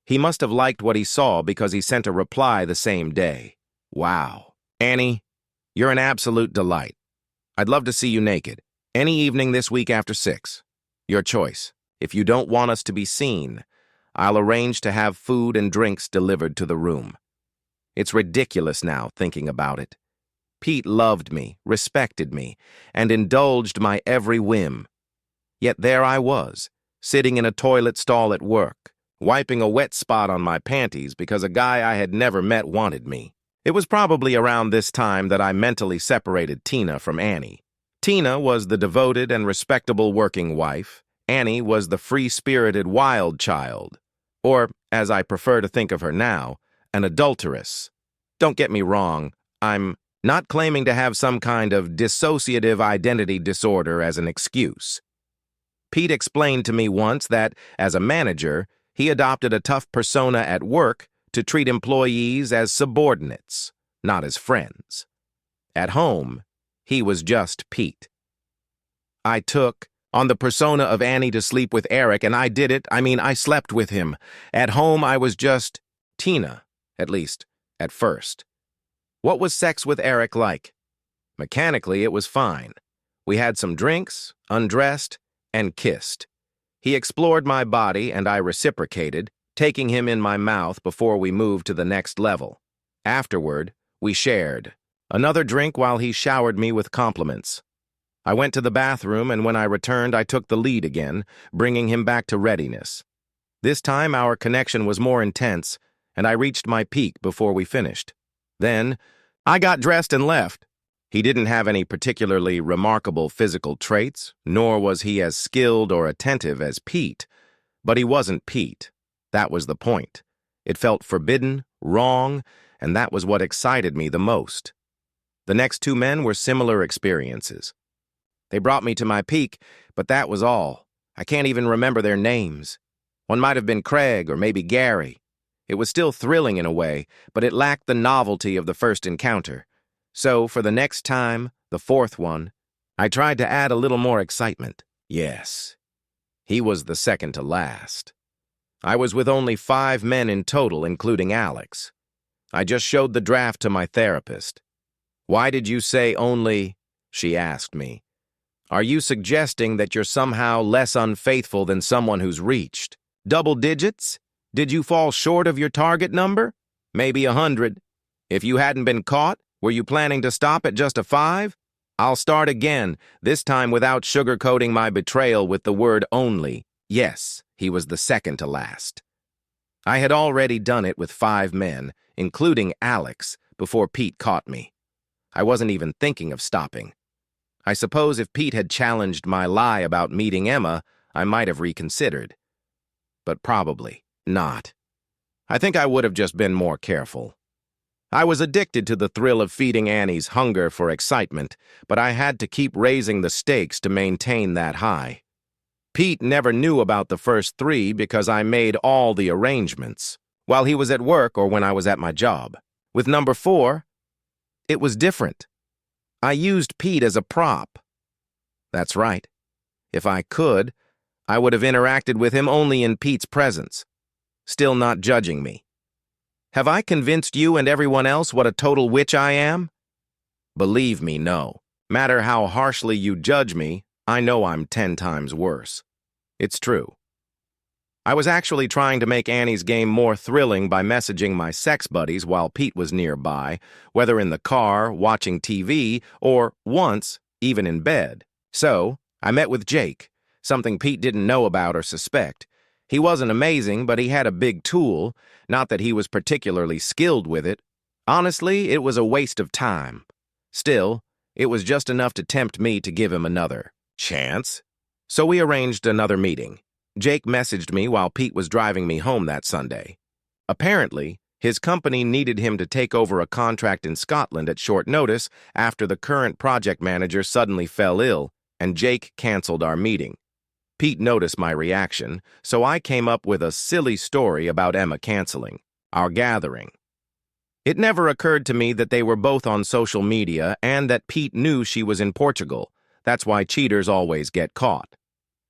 He must have liked what he saw because he sent a reply the same day. Wow. Annie, you're an absolute delight. I'd love to see you naked. Any evening this week after 6. Your choice. If you don't want us to be seen, I'll arrange to have food and drinks delivered to the room. It's ridiculous now, thinking about it. Pete loved me, respected me, and indulged my every whim. Yet there I was, sitting in a toilet stall at work, wiping a wet spot on my panties because a guy I had never met wanted me. It was probably around this time that I mentally separated Tina from Annie. Tina was the devoted and respectable working wife. Annie was the free-spirited wild child, or, as I prefer to think of her now, an adulteress. Don't get me wrong, I'm not claiming to have some kind of dissociative identity disorder as an excuse. Pete explained to me once that, as a manager, he adopted a tough persona at work to treat employees as subordinates, not as friends. At home, he was just Pete. I took on the persona of Annie to sleep with Eric, and I did it. I slept with him. At home, I was just Tina, at least, at first. What was sex with Eric like? Mechanically, it was fine. We had some drinks, undressed, and kissed. He explored my body, and I reciprocated, taking him in my mouth before we moved to the next level. Afterward, We shared another drink while he showered me with compliments. I went to the bathroom, and when I returned, I took the lead again, bringing him back to readiness. This time, our connection was more intense, and I reached my peak before we finished. Then, I got dressed and left. He didn't have any particularly remarkable physical traits, nor was he as skilled or attentive as Pete. But he wasn't Pete. That was the point. It felt forbidden, wrong, and that was what excited me the most. The next two men were similar experiences. They brought me to my peak, but that was all. I can't even remember their names. One might have been Craig or maybe Gary. It was still thrilling in a way, but it lacked the novelty of the first encounter. So, for the next time, the fourth one, I tried to add a little more excitement. Yes, he was the second to last. I was with only 5 men in total, including Alex. I just showed the draft to my therapist. "Why did you say only?" she asked me. "Are you suggesting that you're somehow less unfaithful than someone who's reached double digits? Did you fall short of your target number? Maybe 100. If you hadn't been caught, were you planning to stop at just a 5? I'll start again, this time without sugarcoating my betrayal with the word only. Yes, he was the second to last. I had already done it with 5 men, including Alex, before Pete caught me. I wasn't even thinking of stopping. I suppose if Pete had challenged my lie about meeting Emma, I might have reconsidered. But probably not. I think I would have just been more careful. I was addicted to the thrill of feeding Annie's hunger for excitement, but I had to keep raising the stakes to maintain that high. Pete never knew about the first 3 because I made all the arrangements, while he was at work or when I was at my job. With number 4, it was different. I used Pete as a prop. That's right. If I could, I would have interacted with him only in Pete's presence, still not judging me. Have I convinced you and everyone else what a total witch I am? Believe me, no. Matter how harshly you judge me, I know I'm 10 times worse. It's true. I was actually trying to make Annie's game more thrilling by messaging my sex buddies while Pete was nearby, whether in the car, watching TV, or once, even in bed. So, I met with Jake, something Pete didn't know about or suspect. He wasn't amazing, but he had a big tool, not that he was particularly skilled with it. Honestly, it was a waste of time. Still, it was just enough to tempt me to give him another chance. So we arranged another meeting. Jake messaged me while Pete was driving me home that Sunday. Apparently, his company needed him to take over a contract in Scotland at short notice after the current project manager suddenly fell ill, and Jake canceled our meeting. Pete noticed my reaction, so I came up with a silly story about Emma canceling our gathering. It never occurred to me that they were both on social media and that Pete knew she was in Portugal. That's why cheaters always get caught.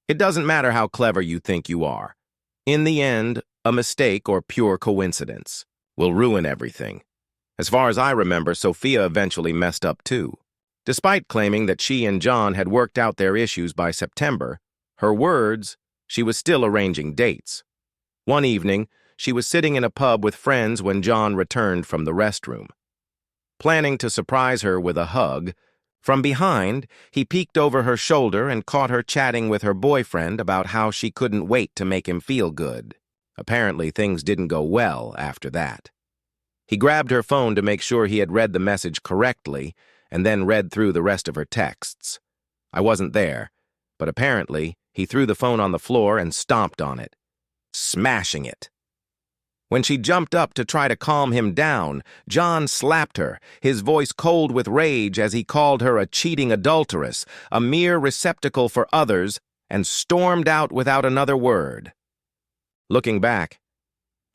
It doesn't matter how clever you think you are. In the end, a mistake or pure coincidence will ruin everything. As far as I remember, Sophia eventually messed up too. Despite claiming that she and John had worked out their issues by September, her words, she was still arranging dates. One evening, she was sitting in a pub with friends when John returned from the restroom. Planning to surprise her with a hug, from behind, he peeked over her shoulder and caught her chatting with her boyfriend about how she couldn't wait to make him feel good. Apparently, things didn't go well after that. He grabbed her phone to make sure he had read the message correctly and then read through the rest of her texts. I wasn't there, but apparently, he threw the phone on the floor and stomped on it, smashing it. When she jumped up to try to calm him down, John slapped her, his voice cold with rage as he called her a cheating adulteress, a mere receptacle for others, and stormed out without another word. Looking back,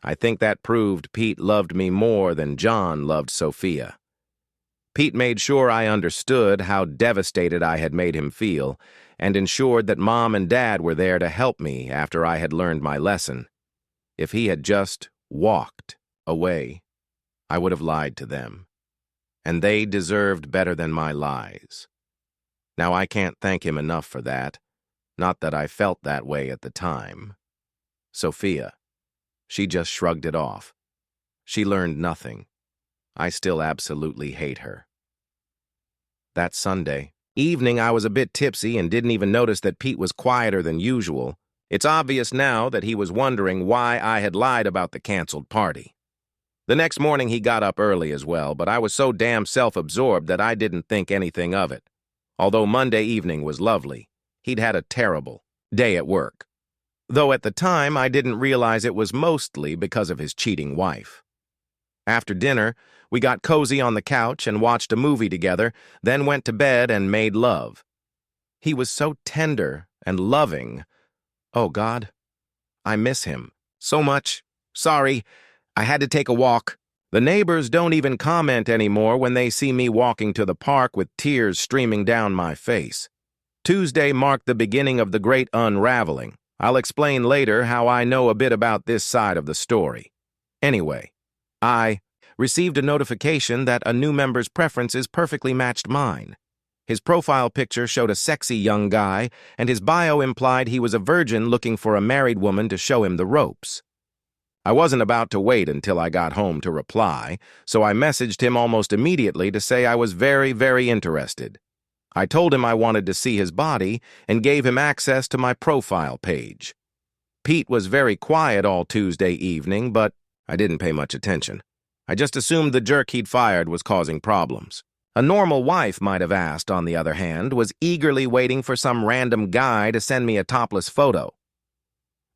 I think that proved Pete loved me more than John loved Sophia. Pete made sure I understood how devastated I had made him feel, and ensured that Mom and Dad were there to help me after I had learned my lesson. If he had just walked away, I would have lied to them. And they deserved better than my lies. Now I can't thank him enough for that. Not that I felt that way at the time. Sophia, she just shrugged it off. She learned nothing. I still absolutely hate her. That Sunday evening, I was a bit tipsy and didn't even notice that Pete was quieter than usual. It's obvious now that he was wondering why I had lied about the canceled party. The next morning, he got up early as well, but I was so damn self-absorbed that I didn't think anything of it. Although Monday evening was lovely, he'd had a terrible day at work. Though at the time, I didn't realize it was mostly because of his cheating wife. After dinner, we got cozy on the couch and watched a movie together, then went to bed and made love. He was so tender and loving. Oh, God, I miss him so much. Sorry, I had to take a walk. The neighbors don't even comment anymore when they see me walking to the park with tears streaming down my face. Tuesday marked the beginning of the great unraveling. I'll explain later how I know a bit about this side of the story. Anyway, I received a notification that a new member's preferences perfectly matched mine. His profile picture showed a sexy young guy, and his bio implied he was a virgin looking for a married woman to show him the ropes. I wasn't about to wait until I got home to reply, so I messaged him almost immediately to say I was very, very interested. I told him I wanted to see his body and gave him access to my profile page. Pete was very quiet all Tuesday evening, but I didn't pay much attention. I just assumed the jerk he'd fired was causing problems. A normal wife might have asked, on the other hand, was eagerly waiting for some random guy to send me a topless photo.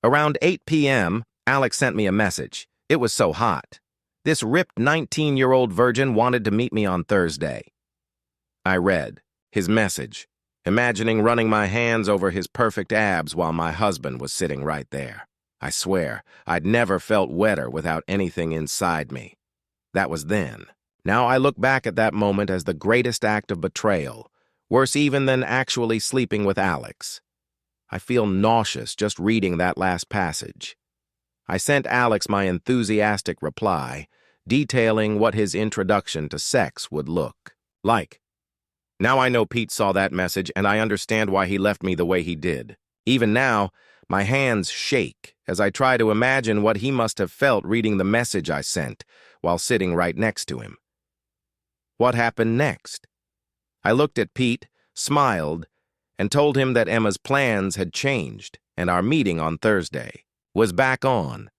Around 8 p.m., Alex sent me a message. It was so hot. This ripped 19-year-old virgin wanted to meet me on Thursday. I read his message, imagining running my hands over his perfect abs while my husband was sitting right there. I swear, I'd never felt wetter without anything inside me. That was then. Now I look back at that moment as the greatest act of betrayal, worse even than actually sleeping with Alex. I feel nauseous just reading that last passage. I sent Alex my enthusiastic reply, detailing what his introduction to sex would look like. Now I know Pete saw that message, and I understand why he left me the way he did. Even now, my hands shake as I try to imagine what he must have felt reading the message I sent while sitting right next to him. What happened next? I looked at Pete, smiled, and told him that Emma's plans had changed and our meeting on Thursday was back on.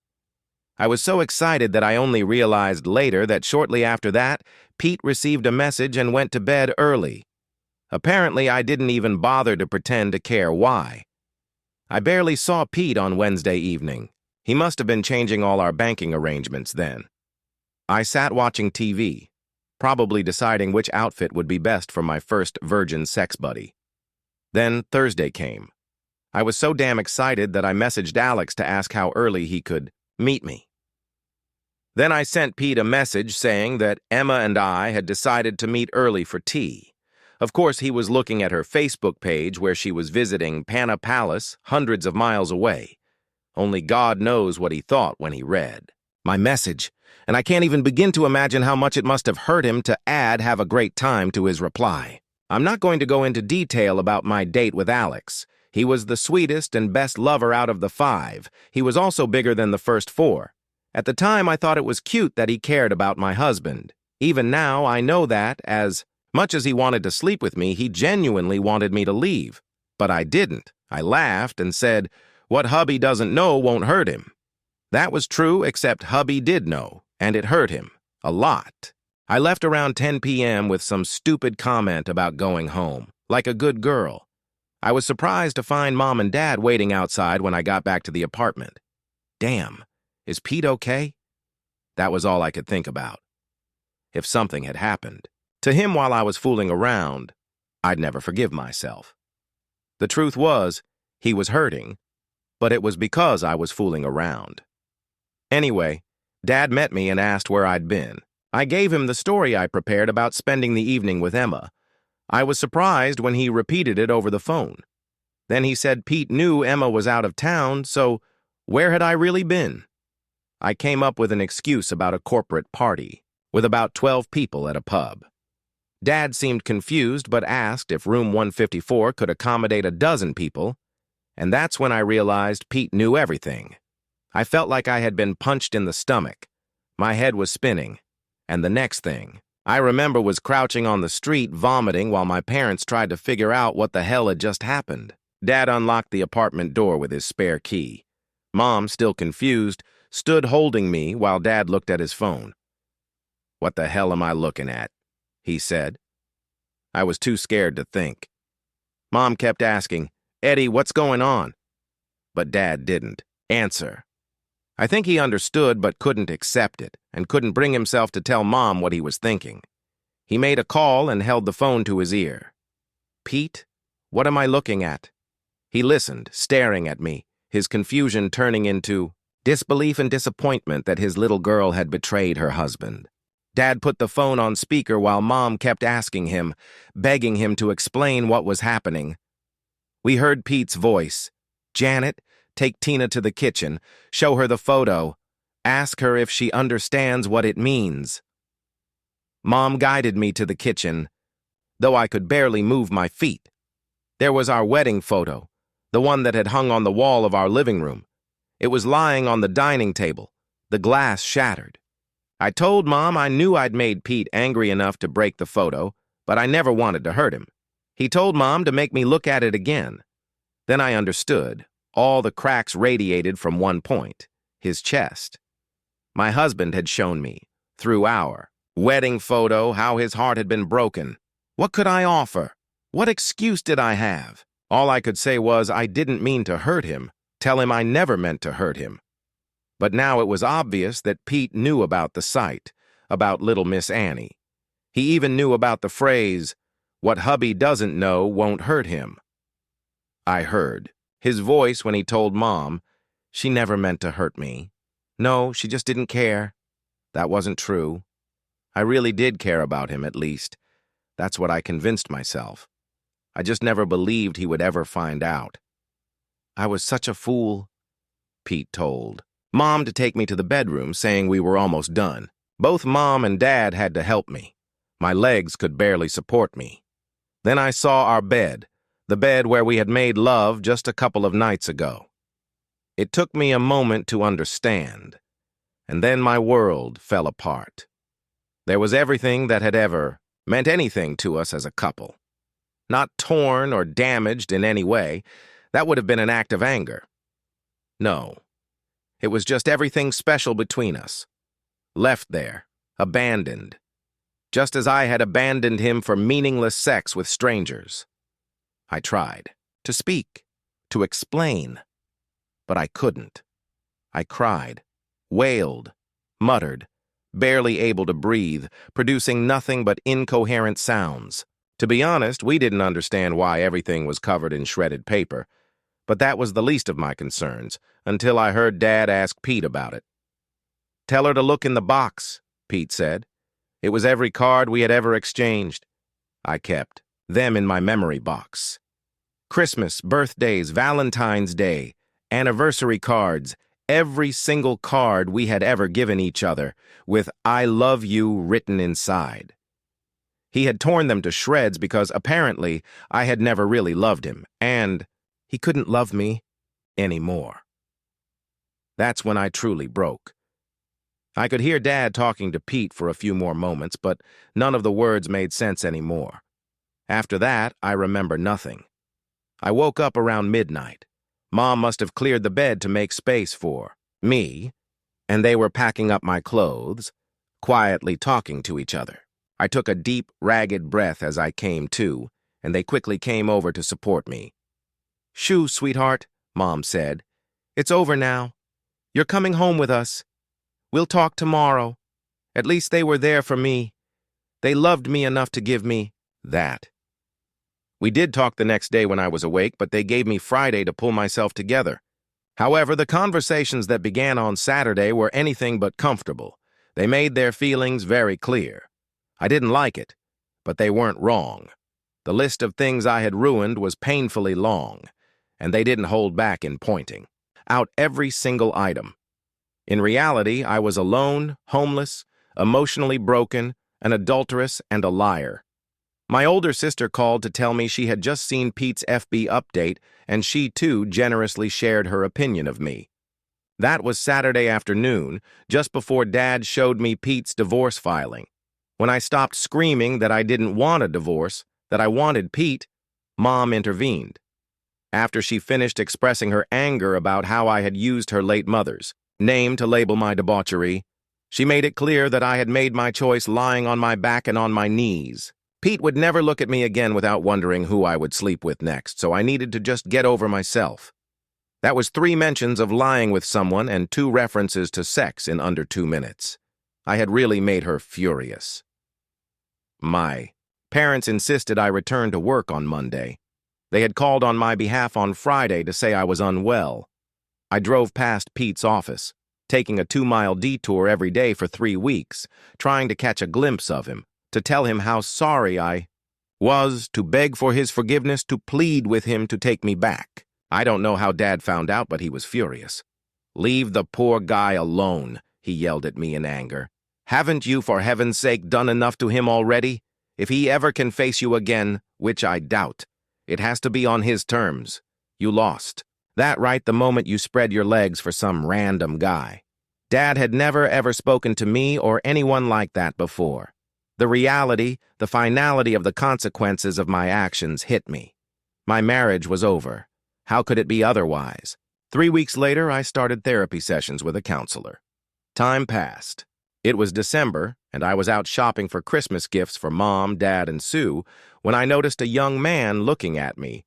I was so excited that I only realized later that shortly after that, Pete received a message and went to bed early. Apparently, I didn't even bother to pretend to care why. I barely saw Pete on Wednesday evening. He must have been changing all our banking arrangements then. I sat watching TV, probably deciding which outfit would be best for my first virgin sex buddy. Then Thursday came. I was so damn excited that I messaged Alex to ask how early he could meet me. Then I sent Pete a message saying that Emma and I had decided to meet early for tea. Of course, he was looking at her Facebook page where she was visiting Pana Palace, hundreds of miles away. Only God knows what he thought when he read my message, and I can't even begin to imagine how much it must have hurt him to add "have a great time" to his reply. I'm not going to go into detail about my date with Alex. He was the sweetest and best lover out of the 5. He was also bigger than the first 4. At the time, I thought it was cute that he cared about my husband. Even now, I know that, as much as he wanted to sleep with me, he genuinely wanted me to leave. But I didn't. I laughed and said, "What hubby doesn't know won't hurt him." That was true, except hubby did know, and it hurt him. A lot. I left around 10 p.m. with some stupid comment about going home, like a good girl. I was surprised to find Mom and Dad waiting outside when I got back to the apartment. Damn, is Pete okay? That was all I could think about. If something had happened to him while I was fooling around, I'd never forgive myself. The truth was, he was hurting, but it was because I was fooling around. Anyway, Dad met me and asked where I'd been. I gave him the story I prepared about spending the evening with Emma. I was surprised when he repeated it over the phone. Then he said Pete knew Emma was out of town, so where had I really been? I came up with an excuse about a corporate party, with about 12 people at a pub. Dad seemed confused but asked if room 154 could accommodate a dozen people, and that's when I realized Pete knew everything. I felt like I had been punched in the stomach. My head was spinning, And the next thing I remember was crouching on the street vomiting while my parents tried to figure out what the hell had just happened. Dad unlocked the apartment door with his spare key. Mom, still confused, stood holding me while Dad looked at his phone. "What the hell am I looking at?" he said. I was too scared to think. Mom kept asking, "Eddie, what's going on?" But Dad didn't answer. I think he understood but couldn't accept it, and couldn't bring himself to tell Mom what he was thinking. He made a call and held the phone to his ear. "Pete, what am I looking at?" He listened, staring at me, his confusion turning into disbelief and disappointment that his little girl had betrayed her husband. Dad put the phone on speaker while Mom kept asking him, begging him to explain what was happening. We heard Pete's voice. "Janet, take Tina to the kitchen, show her the photo, ask her if she understands what it means." Mom guided me to the kitchen, though I could barely move my feet. There was our wedding photo, the one that had hung on the wall of our living room. It was lying on the dining table, the glass shattered. I told Mom I knew I'd made Pete angry enough to break the photo, but I never wanted to hurt him. He told Mom to make me look at it again. Then I understood. All the cracks radiated from one point, his chest. My husband had shown me, through our wedding photo, how his heart had been broken. What could I offer? What excuse did I have? All I could say was I didn't mean to hurt him, tell him I never meant to hurt him. But now it was obvious that Pete knew about the site, about little Miss Annie. He even knew about the phrase, "What hubby doesn't know won't hurt him." I heard his voice when he told Mom, "She never meant to hurt me. No, she just didn't care." That wasn't true. I really did care about him, at least. That's what I convinced myself. I just never believed he would ever find out. "I was such a fool," Pete told Mom to take me to the bedroom, saying we were almost done. Both Mom and Dad had to help me. My legs could barely support me. Then I saw our bed, the bed where we had made love just a couple of nights ago. It took me a moment to understand, and then my world fell apart. There was everything that had ever meant anything to us as a couple. Not torn or damaged in any way. That would have been an act of anger. No. It was just everything special between us. Left there, abandoned. Just as I had abandoned him for meaningless sex with strangers. I tried to speak, to explain, but I couldn't. I cried, wailed, muttered, barely able to breathe, producing nothing but incoherent sounds. To be honest, we didn't understand why everything was covered in shredded paper, but that was the least of my concerns, until I heard Dad ask Pete about it. "Tell her to look in the box," Pete said. It was every card we had ever exchanged. I kept them in my memory box. Christmas, birthdays, Valentine's Day, anniversary cards, every single card we had ever given each other, with "I love you" written inside. He had torn them to shreds because apparently I had never really loved him, and he couldn't love me anymore. That's when I truly broke. I could hear Dad talking to Pete for a few more moments, but none of the words made sense anymore. After that, I remember nothing. I woke up around midnight. Mom must have cleared the bed to make space for me, and they were packing up my clothes, quietly talking to each other. I took a deep, ragged breath as I came to, and they quickly came over to support me. "Shoo, sweetheart," Mom said. "It's over now. You're coming home with us. We'll talk tomorrow. At least they were there for me. They loved me enough to give me that." We did talk the next day when I was awake, but they gave me Friday to pull myself together. However, the conversations that began on Saturday were anything but comfortable. They made their feelings very clear. I didn't like it, but they weren't wrong. The list of things I had ruined was painfully long, and they didn't hold back in pointing out every single item. In reality, I was alone, homeless, emotionally broken, an adulteress, and a liar. My older sister called to tell me she had just seen Pete's FB update, and she too generously shared her opinion of me. That was Saturday afternoon, just before Dad showed me Pete's divorce filing. When I stopped screaming that I didn't want a divorce, that I wanted Pete, Mom intervened. After she finished expressing her anger about how I had used her late mother's name to label my debauchery, she made it clear that I had made my choice lying on my back and on my knees. Pete would never look at me again without wondering who I would sleep with next, so I needed to just get over myself. That was 3 mentions of lying with someone and 2 references to sex in under 2 minutes. I had really made her furious. My parents insisted I return to work on Monday. They had called on my behalf on Friday to say I was unwell. I drove past Pete's office, taking a 2-mile detour every day for 3 weeks, trying to catch a glimpse of him, to tell him how sorry I was, to beg for his forgiveness, to plead with him to take me back. I don't know how Dad found out, but he was furious. "Leave the poor guy alone," he yelled at me in anger. "Haven't you, for heaven's sake, done enough to him already? If he ever can face you again, which I doubt, it has to be on his terms. You lost. That right the moment you spread your legs for some random guy." Dad had never ever spoken to me or anyone like that before. The reality, the finality of the consequences of my actions hit me. My marriage was over. How could it be otherwise? 3 weeks later, I started therapy sessions with a counselor. Time passed. It was December, and I was out shopping for Christmas gifts for Mom, Dad, and Sue when I noticed a young man looking at me.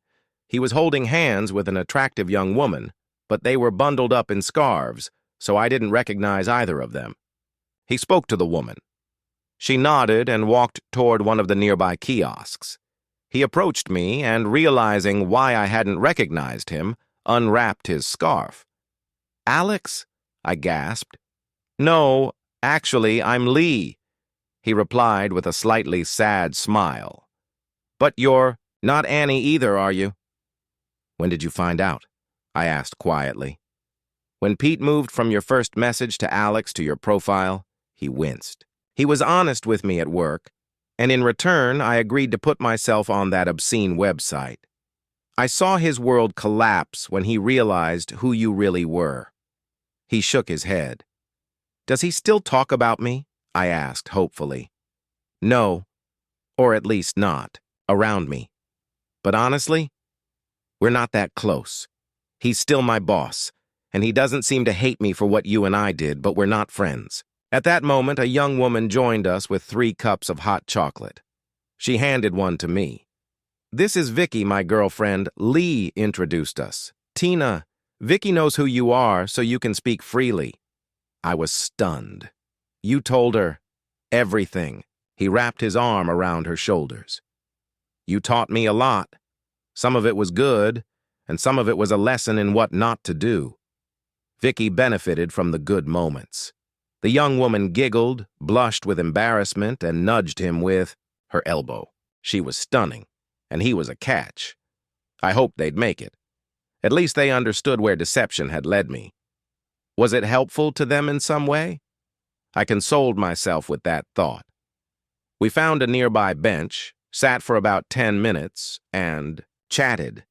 He was holding hands with an attractive young woman, but they were bundled up in scarves, so I didn't recognize either of them. He spoke to the woman. She nodded and walked toward one of the nearby kiosks. He approached me and, realizing why I hadn't recognized him, unwrapped his scarf. "Alex?" I gasped. "No, actually, I'm Lee," he replied with a slightly sad smile. "But you're not Annie either, are you?" "When did you find out?" I asked quietly. "When Pete moved from your first message to Alex to your profile," he winced. "He was honest with me at work, and in return, I agreed to put myself on that obscene website. I saw his world collapse when he realized who you really were." He shook his head. "Does he still talk about me?" I asked hopefully. "No, or at least not, around me. But honestly, we're not that close. He's still my boss, and he doesn't seem to hate me for what you and I did, but we're not friends." At that moment, a young woman joined us with 3 cups of hot chocolate. She handed one to me. "This is Vicky, my girlfriend. Lee introduced us. Tina, Vicky knows who you are, so you can speak freely." I was stunned. "You told her everything." He wrapped his arm around her shoulders. "You taught me a lot. Some of it was good, and some of it was a lesson in what not to do." Vicky benefited from the good moments. The young woman giggled, blushed with embarrassment, and nudged him with her elbow. She was stunning, and he was a catch. I hoped they'd make it. At least they understood where deception had led me. Was it helpful to them in some way? I consoled myself with that thought. We found a nearby bench, sat for about 10 minutes, and chatted.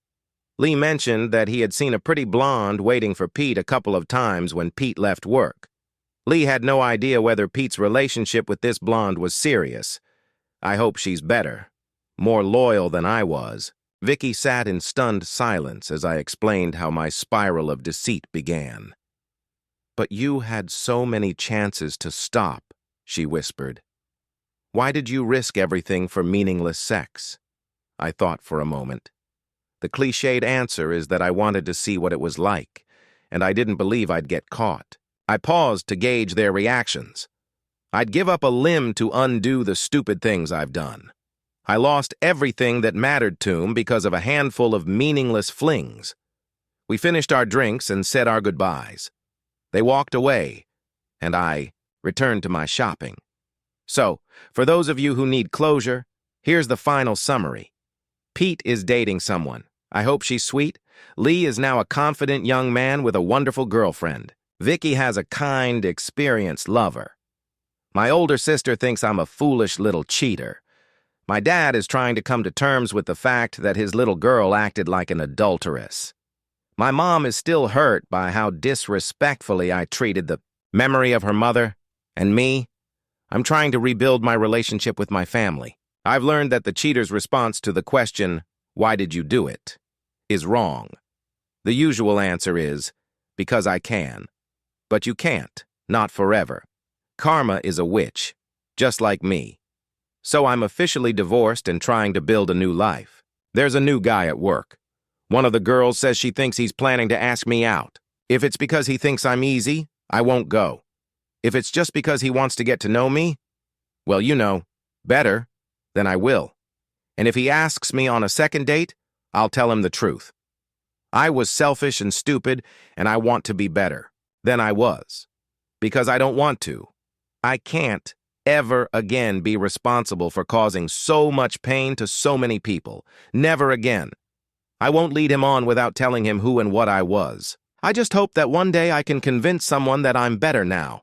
Lee mentioned that he had seen a pretty blonde waiting for Pete a couple of times when Pete left work. Lee had no idea whether Pete's relationship with this blonde was serious. I hope she's better, more loyal than I was. Vicky sat in stunned silence as I explained how my spiral of deceit began. "But you had so many chances to stop," she whispered. "Why did you risk everything for meaningless sex?" I thought for a moment. The cliched answer is that I wanted to see what it was like, and I didn't believe I'd get caught. I paused to gauge their reactions. I'd give up a limb to undo the stupid things I've done. I lost everything that mattered to him because of a handful of meaningless flings. We finished our drinks and said our goodbyes. They walked away, and I returned to my shopping. So, for those of you who need closure, here's the final summary. Pete is dating someone. I hope she's sweet. Lee is now a confident young man with a wonderful girlfriend. Vicky has a kind, experienced lover. My older sister thinks I'm a foolish little cheater. My dad is trying to come to terms with the fact that his little girl acted like an adulteress. My mom is still hurt by how disrespectfully I treated the memory of her mother and me. I'm trying to rebuild my relationship with my family. I've learned that the cheater's response to the question, "Why did you do it?" is wrong. The usual answer is, "Because I can." But you can't, not forever. Karma is a witch, just like me. So I'm officially divorced and trying to build a new life. There's a new guy at work. One of the girls says she thinks he's planning to ask me out. If it's because he thinks I'm easy, I won't go. If it's just because he wants to get to know me, well, better, then I will. And if he asks me on a second date, I'll tell him the truth. I was selfish and stupid, and I want to be better than I was. Because I don't want to. I can't ever again be responsible for causing so much pain to so many people. Never again. I won't lead him on without telling him who and what I was. I just hope that one day I can convince someone that I'm better now.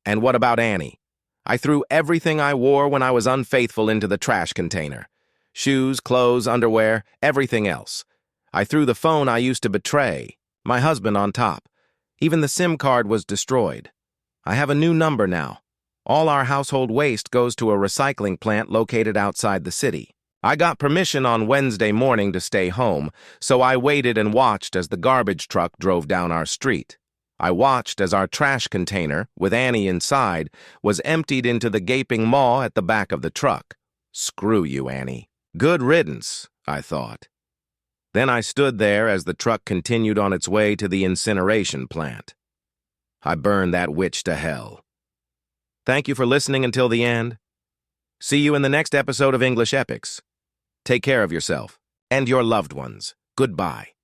And what about Annie? I threw everything I wore when I was unfaithful into the trash container. Shoes, clothes, underwear, everything else. I threw the phone I used to betray, my husband on top. Even the SIM card was destroyed. I have a new number now. All our household waste goes to a recycling plant located outside the city. I got permission on Wednesday morning to stay home, so I waited and watched as the garbage truck drove down our street. I watched as our trash container, with Annie inside, was emptied into the gaping maw at the back of the truck. Screw you, Annie. Good riddance, I thought. Then I stood there as the truck continued on its way to the incineration plant. I burned that witch to hell. Thank you for listening until the end. See you in the next episode of English Epics. Take care of yourself and your loved ones. Goodbye.